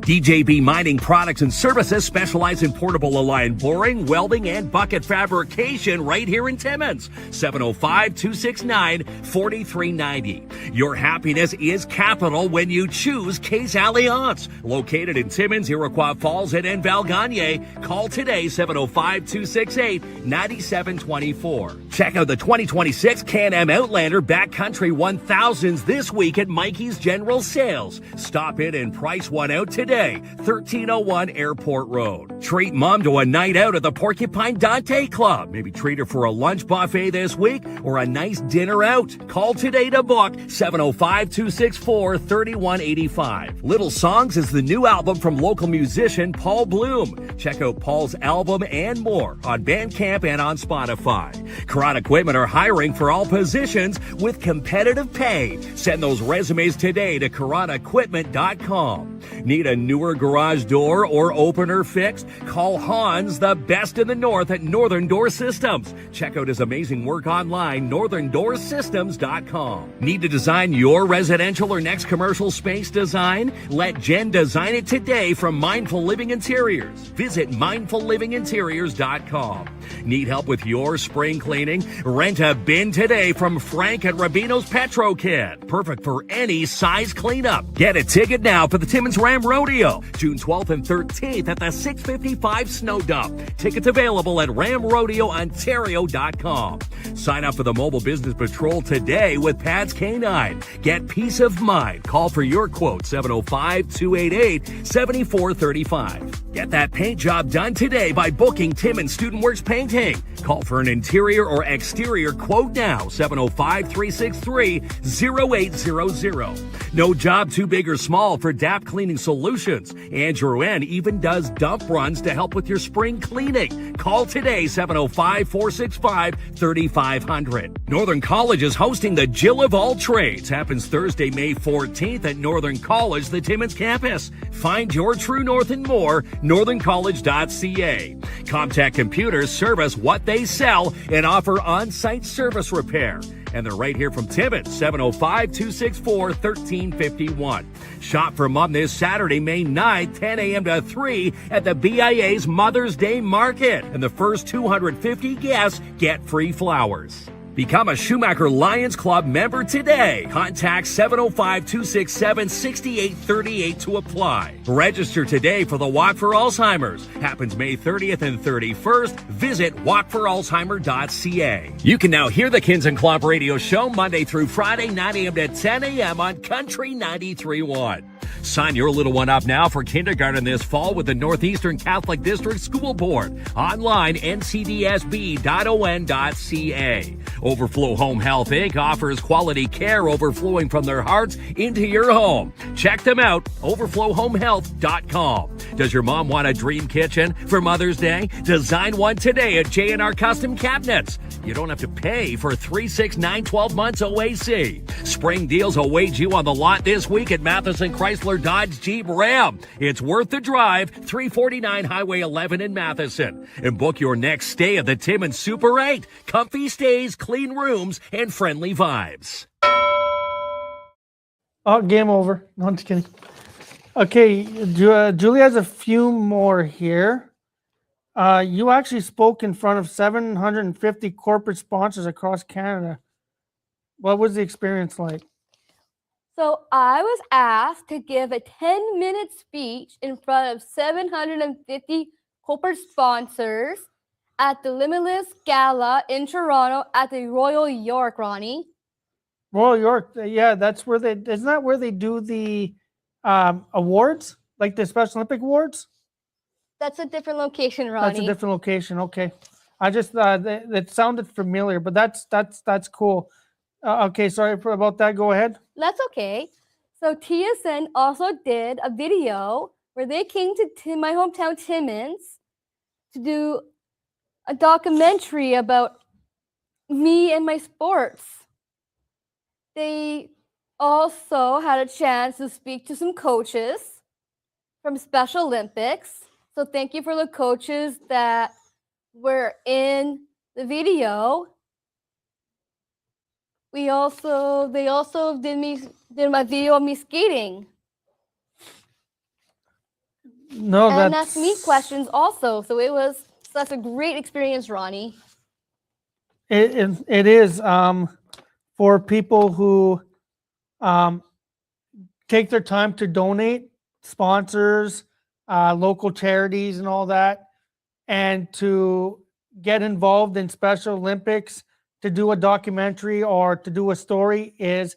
DJB Mining Products and Services specialize in portable align boring, welding, and bucket fabrication right here in Timmins. 705-269-4390. Your happiness is capital when you choose Case Alliance. Located in Timmins, Iroquois Falls, and Enval Gagne. Call today, 705-268-9724. Check out the 2026 Can-Am Outlander Backcountry 1000s this week at Mikey's General Sales. Stop in and price one out today, 1301 Airport Road. Treat mom to a night out at the Porcupine Dante Club. Maybe treat her for a lunch buffet this week or a nice dinner out. Call today to book, 705-264-3185. Little Songs is the new album from local musician Paul Bloom. Check out Paul's album and more on Bandcamp and on Spotify. Karate Equipment are hiring for all positions with competitive pay. Send those resumes today to karateequipment.com. Need a newer garage door or opener fixed? Call Hans, the best in the north at Northern Door Systems. Check out his amazing work online, northerndoorsystems.com. Need to design your residential or next commercial space design? Let Jen design it today from Mindful Living Interiors. Visit mindfullivinginteriors.com. Need help with your spring cleaning? Rent a bin today from Frank at Rabino's Petro Kit. Perfect for any size cleanup. Get a ticket now for the Timmins Ram Rodeo, June 12th and 13th at the 655 Snow Dump. Tickets available at ramrodeoontario.com. Sign up for the Mobile Business Patrol today with Pat's K9. Get peace of mind. Call for your quote, 705-288-7435. Get that paint job done today by booking Timmins Student Works Painting. Call for an interior or exterior quote now, 705-363-0800. No job too big or small for DAP Cleaning Solutions. Andrew N. even does dump runs to help with your spring cleaning. Call today, 705-465-3500. Northern College is hosting the Jill of All Trades. Happens Thursday, May 14th at Northern College, the Timmins campus. Find your true north and more, northerncollege.ca. Comtech Computers service what they sell and offer on-site service repair. And they're right here from Timmins, 705-264-1351. Shop for Mom this Saturday, May 9th, 10 a.m. to 3 at the BIA's Mother's Day Market. And the first 250 guests get free flowers. Become a Schumacher Lions Club member today. Contact 705-267-6838 to apply. Register today for the Walk for Alzheimer's. Happens May 30th and 31st. Visit walkforalzheimer.ca. You can now hear the Kins and Club radio show Monday through Friday, 9 a.m. to 10 a.m. on Country 93.1. Sign your little one up now for kindergarten this fall with the Northeastern Catholic District School Board. Online, ncdsb.on.ca. Overflow Home Health Inc. offers quality care overflowing from their hearts into your home. Check them out, overflowhomehealth.com. Does your mom want a dream kitchen for Mother's Day? Design one today at J&R Custom Cabinets. You don't have to pay for 3, 6, 9, 12 months OAC. Spring deals await you on the lot this week at Matheson Chrysler Dodge Jeep Ram. It's worth the drive, 349 Highway 11 in Matheson. And book your next stay at the Timmins Super 8. Comfy stays, clean rooms, and friendly vibes. Oh, game over. No, I'm just kidding. Okay, Julie has a few more here. You actually spoke in front of 750 corporate sponsors across Canada. What was the experience like? So I was asked to give a 10-minute speech in front of 750 corporate sponsors at the Limitless Gala in Toronto at the Royal York, Ronnie. Royal York, yeah, that's where isn't that where they do the awards, like the Special Olympic awards? That's a different location, Ronnie. That's a different location. Okay, I just it sounded familiar, but that's cool. Okay, sorry about that. Go ahead. That's okay. So TSN also did a video where they came to my hometown Timmins to do a documentary about me and my sports. They also had a chance to speak to some coaches from Special Olympics. So thank you for the coaches that were in the video. they also did my video of me skating No, and asked me that's questions also. So it was such a great experience, Ronnie. it is for people who um, take their time to donate, sponsors, local charities, and all that, and to get involved in Special Olympics, to do a documentary or to do a story is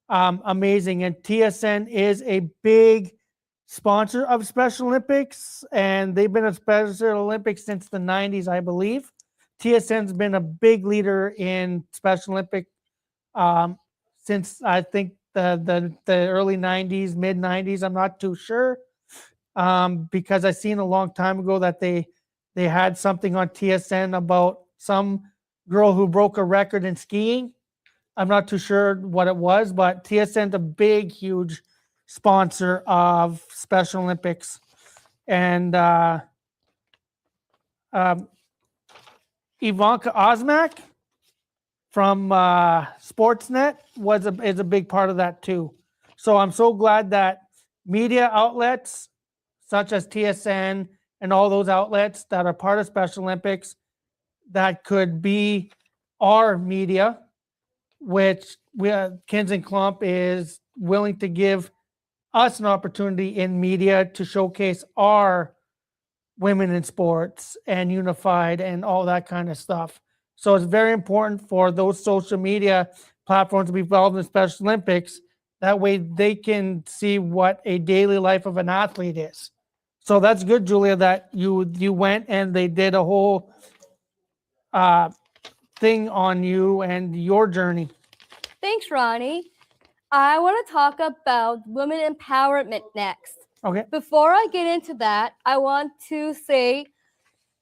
amazing. And TSN is a big sponsor of Special Olympics, and they've been a Special Olympics since the 90s, I believe. TSN's been a big leader in Special Olympic um, since I think the early 90s, mid 90s. I'm not too sure because I seen a long time ago that they had something on TSN about some girl who broke a record in skiing. I'm not too sure what it was, but TSN's a big, huge sponsor of Special Olympics. And Ivanka Osmak from Sportsnet is a big part of that too. So I'm so glad that media outlets such as TSN and all those outlets that are part of Special Olympics that could be our media, which Kins and Klump is willing to give us an opportunity in media to showcase our women in sports and unified and all that kind of stuff. So it's very important for those social media platforms to be involved in Special Olympics. That way they can see what a daily life of an athlete is. So that's good, Julia, that you went and they did a whole thing on you and your journey. Thanks, Ronnie. I want to talk about women empowerment next. Okay. Before I get into that, I want to say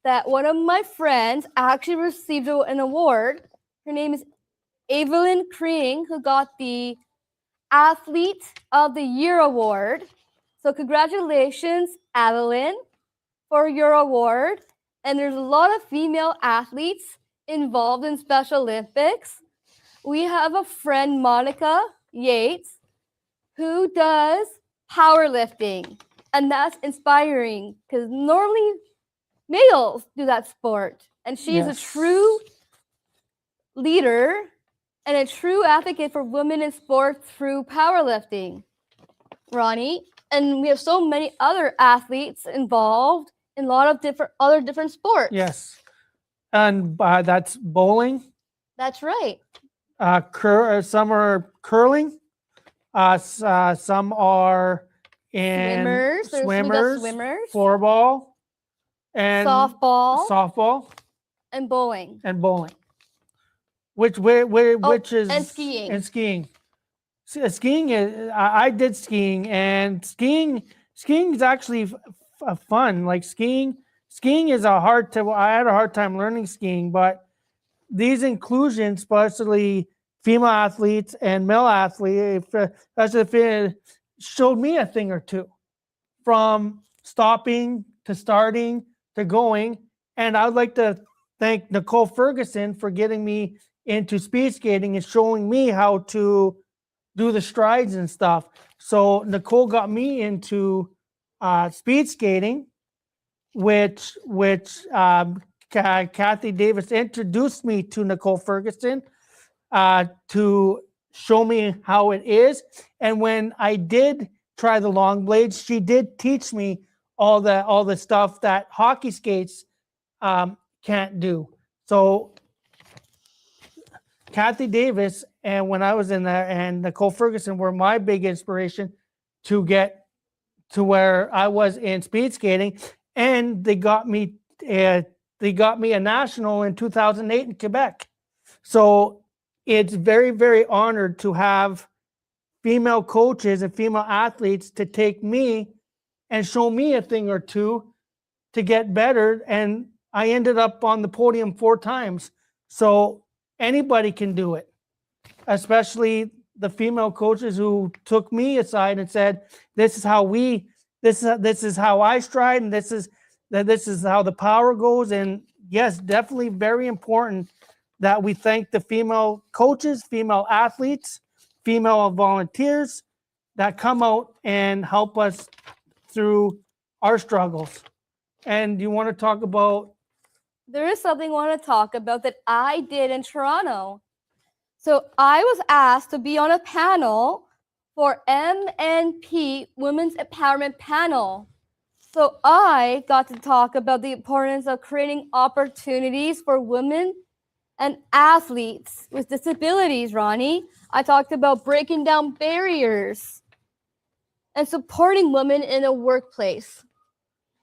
that one of my friends actually received an award. Her name is Evelyn Kring, who got the Athlete of the Year award. So congratulations, Evelyn, for your award. And there's a lot of female athletes involved in Special Olympics. We have a friend, Monica Yates, who does powerlifting. And that's inspiring because normally males do that sport. And she's a true leader and a true advocate for women in sports through powerlifting. Ronnie, and we have so many other athletes involved in a lot of different sports. Yes. And that's bowling. That's right. Some are curling. Some are in Swimmers. We got swimmers, swimmers. floorball, and Softball. And bowling. Which is and skiing. Skiing is I did skiing, and skiing is actually fun. Like skiing is I had a hard time learning skiing, but these inclusions, especially female athletes and male athletes, especially showed me a thing or two from stopping to starting to going. And I would like to thank Nicole Ferguson for getting me into speed skating and showing me how to do the strides and stuff. So Nicole got me into speed skating, which Kathy Davis introduced me to Nicole Ferguson to show me how it is. And when I did try the long blades, she did teach me all the stuff that hockey skates can't do. So Kathy Davis and when I was in there and Nicole Ferguson were my big inspiration to get to where I was in speed skating, and they got me a national in 2008 in Quebec. So it's very, very honored to have female coaches and female athletes to take me and show me a thing or two to get better. And I ended up on the podium 4 times. So anybody can do it, especially the female coaches who took me aside and said, this is how I stride, and this is how the power goes. And yes, definitely very important that we thank the female coaches, female athletes, female volunteers that come out and help us through our struggles. And you want to talk about? There is something I want to talk about that I did in Toronto. So I was asked to be on a panel for MNP Women's Empowerment Panel. So I got to talk about the importance of creating opportunities for women and athletes with disabilities, Ronnie. I talked about breaking down barriers and supporting women in the workplace.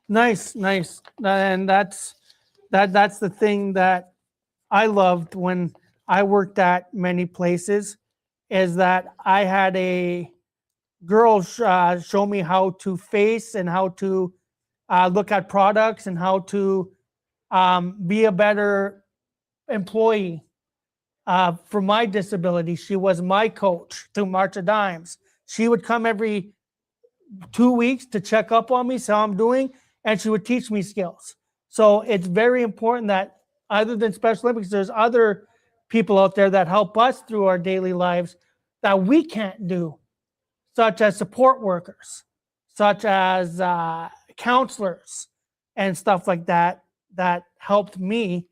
Nice. And that's the thing that I loved when I worked at many places, is that I had a girl show me how to face and how to look at products and how to be a better employee for my disability. She was my coach through March of Dimes. She would come every 2 weeks to check up on me, see how I'm doing, and she would teach me skills. So it's very important that other than Special Olympics, there's other people out there that help us through our daily lives that we can't do, such as support workers, such as counselors and stuff like that, that helped me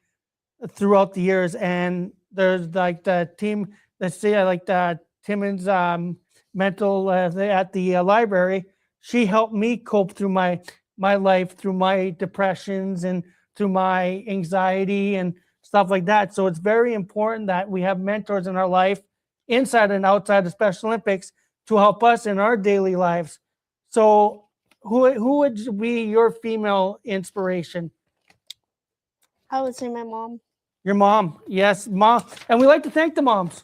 throughout the years. And there's like the team, let's say like the Timmins mental at the library. She helped me cope through my life, through my depressions and through my anxiety and stuff like that. So it's very important that we have mentors in our life, inside and outside of Special Olympics, to help us in our daily lives. So who would be your female inspiration? I would say my mom. Your mom. Yes, mom. And we like to thank the moms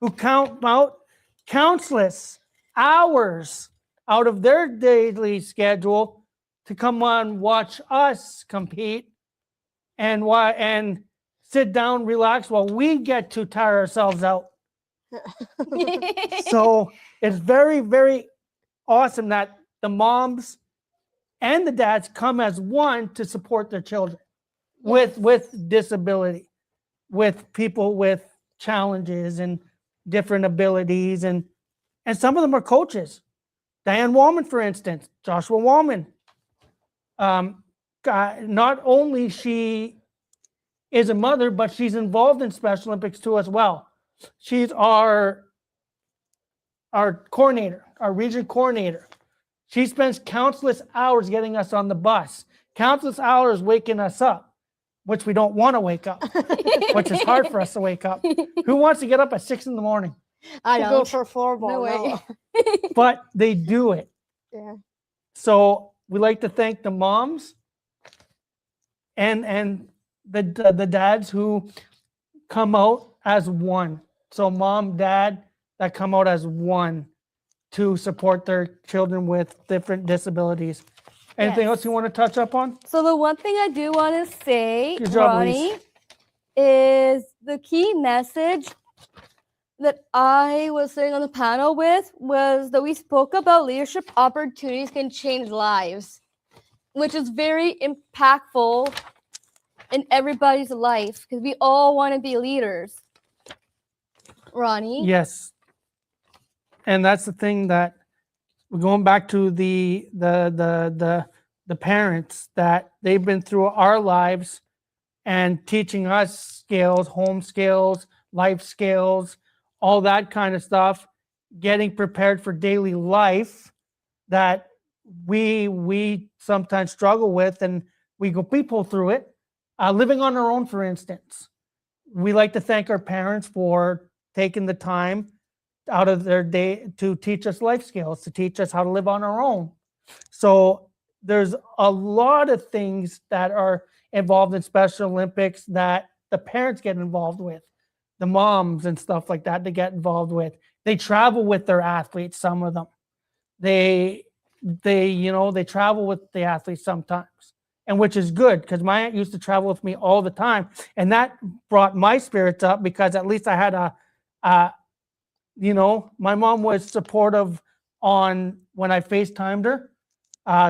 who count out countless hours out of their daily schedule to come on, watch us compete and sit down, relax while we get to tire ourselves out. So it's very, very awesome that the moms and the dads come as one to support their children with disability, with people with challenges and different abilities. And some of them are coaches. Diane Wallman, for instance, Joshua Wallman. Not only she is a mother, but she's involved in Special Olympics too as well. She's our coordinator, our region coordinator. She spends countless hours getting us on the bus, countless hours waking us up, which we don't want to wake up, which is hard for us to wake up. Who wants to get up at 6 a.m? I don't. go for a floorball. No way. But they do it. Yeah. So we like to thank the moms and the dads who come out as one. So mom, dad, that come out as one to support their children with different disabilities. Anything else you want to touch up on? So the one thing I do want to say, Good job, Ronnie, Lise. is the key message that I was sitting on the panel with was that we spoke about leadership opportunities can change lives, which is very impactful in everybody's life because we all want to be leaders. Ronnie? Yes. And that's the thing that we're going back to the parents, that they've been through our lives and teaching us skills, home skills, life skills, all that kind of stuff, getting prepared for daily life that we sometimes struggle with, and we pull through it. Living on our own, for instance. We like to thank our parents for taking the time out of their day to teach us life skills, to teach us how to live on our own. So there's a lot of things that are involved in Special Olympics that the parents get involved with, the moms and stuff like that, they get involved with. They travel with their athletes, some of them. They travel with the athletes sometimes, and which is good because my aunt used to travel with me all the time. And that brought my spirits up because at least I had my mom was supportive on when I FaceTimed her.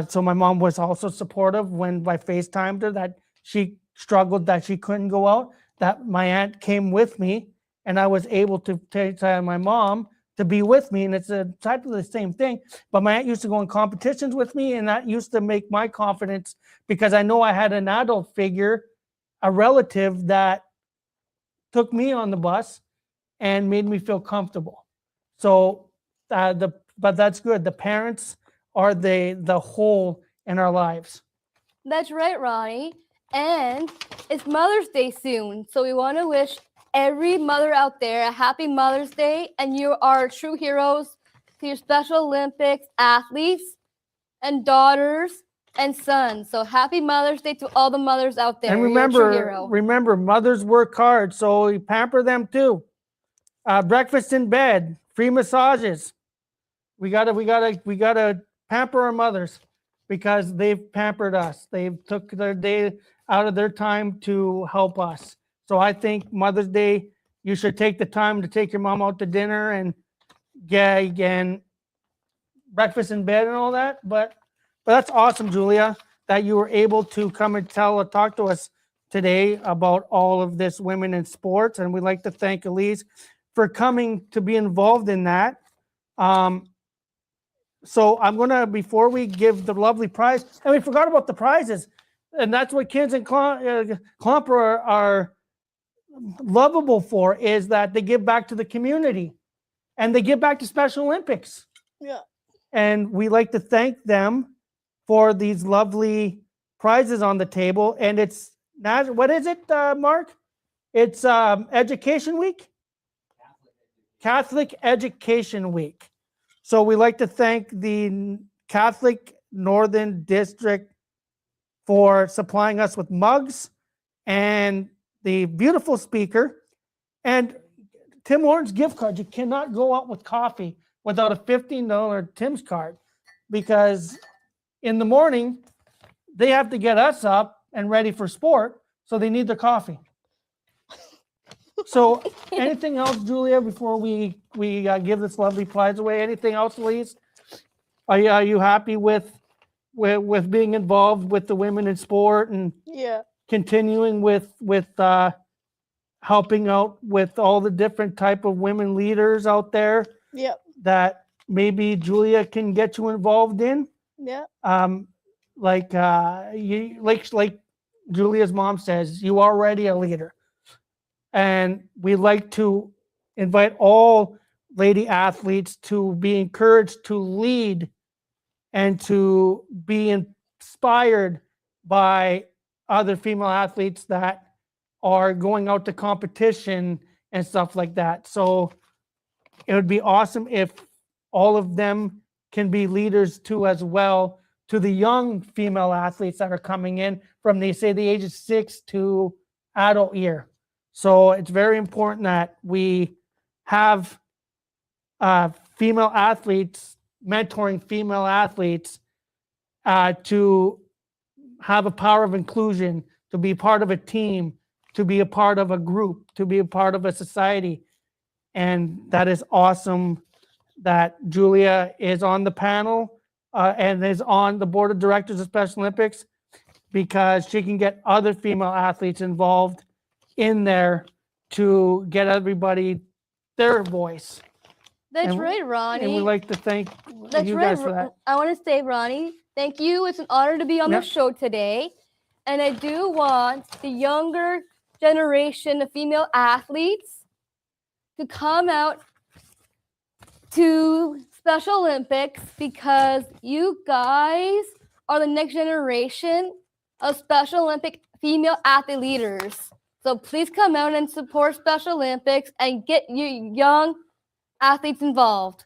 So my mom was also supportive when I FaceTimed her that she struggled, that she couldn't go out. that my aunt came with me, and I was able to take my mom to be with me, and it's exactly the same thing. But my aunt used to go in competitions with me, and that used to make my confidence, because I know I had an adult figure, a relative that took me on the bus and made me feel comfortable. So but that's good. The parents are the whole in our lives. That's right, Ronnie. And it's Mother's Day soon, so we want to wish every mother out there a happy Mother's Day, and you are true heroes to your Special Olympics athletes and daughters and sons. So happy Mother's Day to all the mothers out there. And You're a true hero. remember, mothers work hard, so we pamper them too. Breakfast in bed, free massages. We gotta pamper our mothers, because they've pampered us. They've took their day out of their time to help us. So I think Mother's Day, you should take the time to take your mom out to dinner and again, breakfast in bed and all that. But that's awesome, Julia, that you were able to come and talk to us today about all of this women in sports. And we'd like to thank Elise for coming to be involved in that. So I'm gonna, before we give the lovely prize, and we forgot about the prizes, and that's what Kids and Clomper are lovable for, is that they give back to the community, and they give back to Special Olympics. Yeah. And we like to thank them for these lovely prizes on the table. And it's not, what is it, Mark? It's Education Week? Catholic Education Week. So we like to thank the Catholic Northern District for supplying us with mugs and the beautiful speaker and Tim Hortons gift card. You cannot go out with coffee without a $15 Tim's card, because in the morning they have to get us up and ready for sport, so they need their coffee. So anything else, Julia, before we give this lovely prize away? Anything else, Elise? Are you happy with being involved with the women in sport and Yeah. continuing with helping out with all the different type of women leaders out there Yeah. that maybe Julia can get you involved in? Yeah. Like Julia's mom says, you are already a leader. And we like to invite all lady athletes to be encouraged to lead and to be inspired by other female athletes that are going out to competition and stuff like that. So it would be awesome if all of them can be leaders too as well, to the young female athletes that are coming in from the age of 6 to adult year. So it's very important that we have female athletes, mentoring female athletes to have a power of inclusion, to be part of a team, to be a part of a group, to be a part of a society. And that is awesome that Julia is on the panel and is on the board of directors of Special Olympics, because she can get other female athletes involved in there to get everybody their voice. That's And- right, Ronnie. And we like to thank That's you right. guys for that. I want to say, Ronnie, thank you. It's an honor to be on Yep. the show today. And I do want the younger generation of female athletes to come out to Special Olympics, because you guys are the next generation of Special Olympic female athlete leaders. So please come out and support Special Olympics and get your young athletes involved.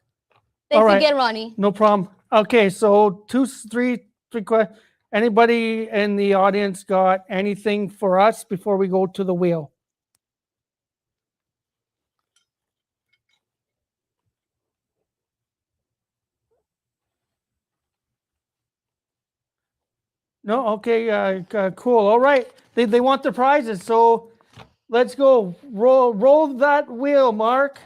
Thanks All right. again, Ronnie. No problem. Okay, so three questions. Anybody in the audience got anything for us before we go to the wheel? No? Okay, cool. All right. They want the prizes, so let's go. Roll that wheel, Mark.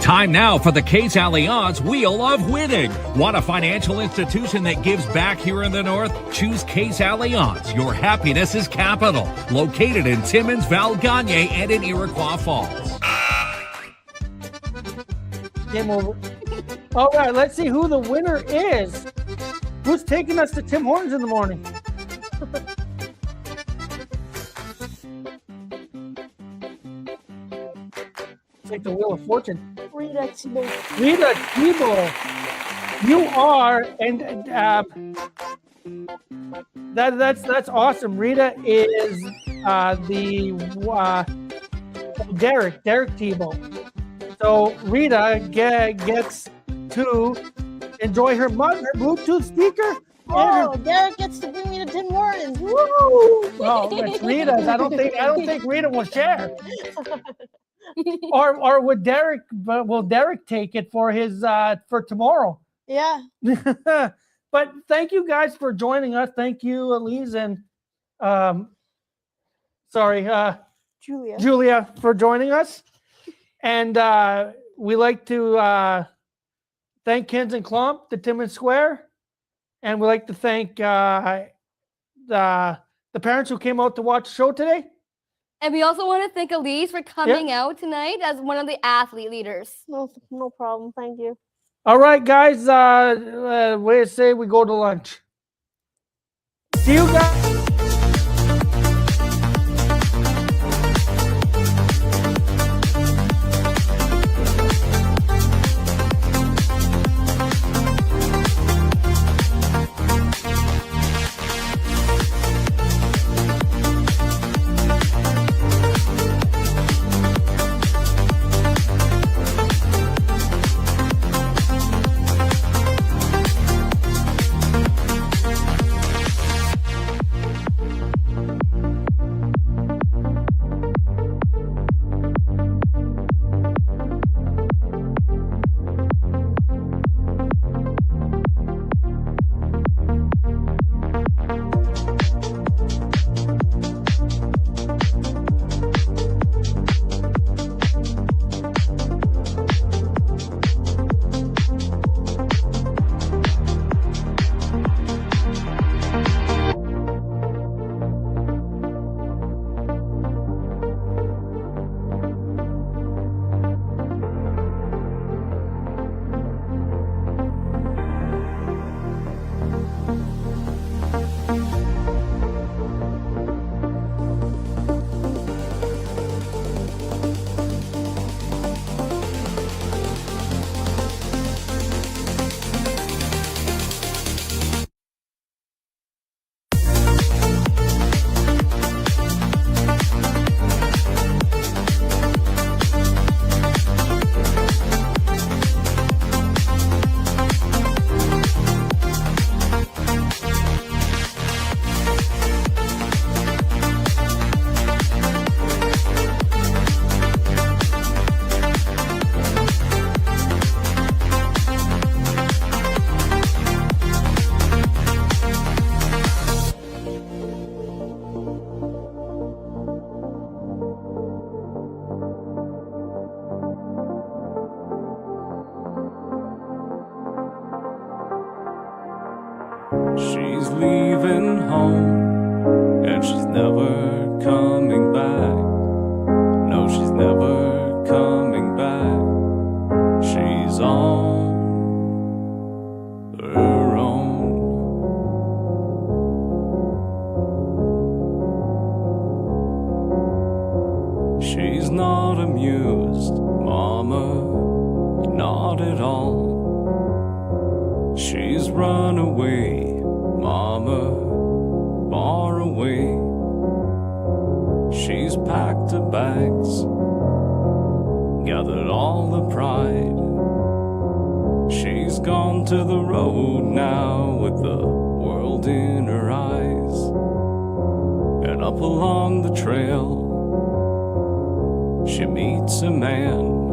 Time now for the Case Allianz Wheel of Winning. Want a financial institution that gives back here in the North? Choose Case Allianz. Your happiness is capital. Located in Timmins, Val Gagne, and in Iroquois Falls. Game over. All right, let's see who the winner is. Who's taking us to Tim Hortons in the morning? Take the Wheel of Fortune. Rita Thibault. Rita Thibault, you are, and that's awesome. Rita is Derek Thibault. So Rita gets to enjoy her Bluetooth speaker. Oh, Derek gets to bring me to Tim Hortons. Woo! Oh, it's Rita's. I don't think Rita will share. Or would Derek? Will Derek take it for his for tomorrow? Yeah. But thank you guys for joining us. Thank you, Elise and Julia for joining us. And we like to thank Kins and Klomp, the Timmins Square, and we like to thank the parents who came out to watch the show today. And we also want to thank Elise for coming out tonight as one of the athlete leaders. No problem. Thank you. All right, guys. What do you say we go to lunch? See you guys. She's leaving home, and she's never coming back. No, she's never coming back. She's on her own. She's not amused, Mama, not at all. She's run away, Mama, far away. She's packed her bags, gathered all the pride. She's gone to the road now with the world in her eyes. And up along the trail, she meets a man.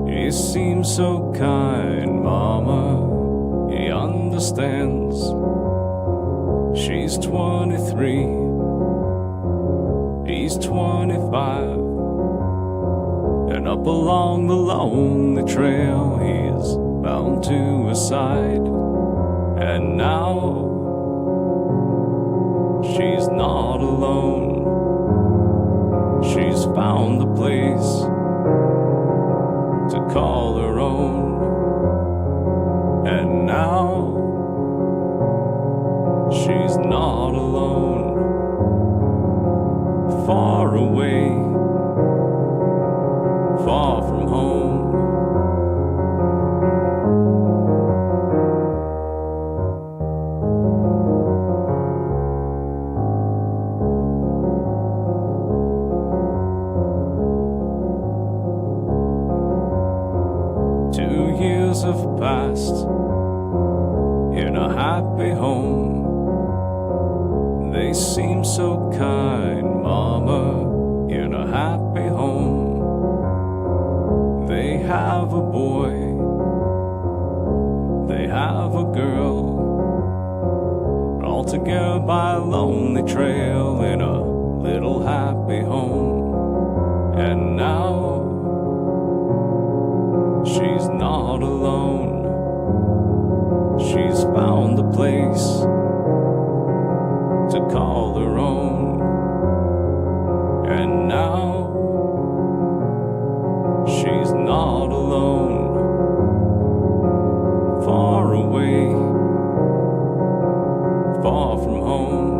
He seems so kind, Mama, he understands. She's 23, he's 25, And up along the lonely trail, he's bound to his side. And now she's not alone. She's found a place to call her own. And now she's not alone. Far away, far from home. 2 years have passed in a happy home. They seem so kind, Mama, in a happy home. They have a boy, they have a girl, all together by a lonely trail in a little happy home. And now she's not alone. She's found a place to call her own. And now she's not alone. Far away, far from home.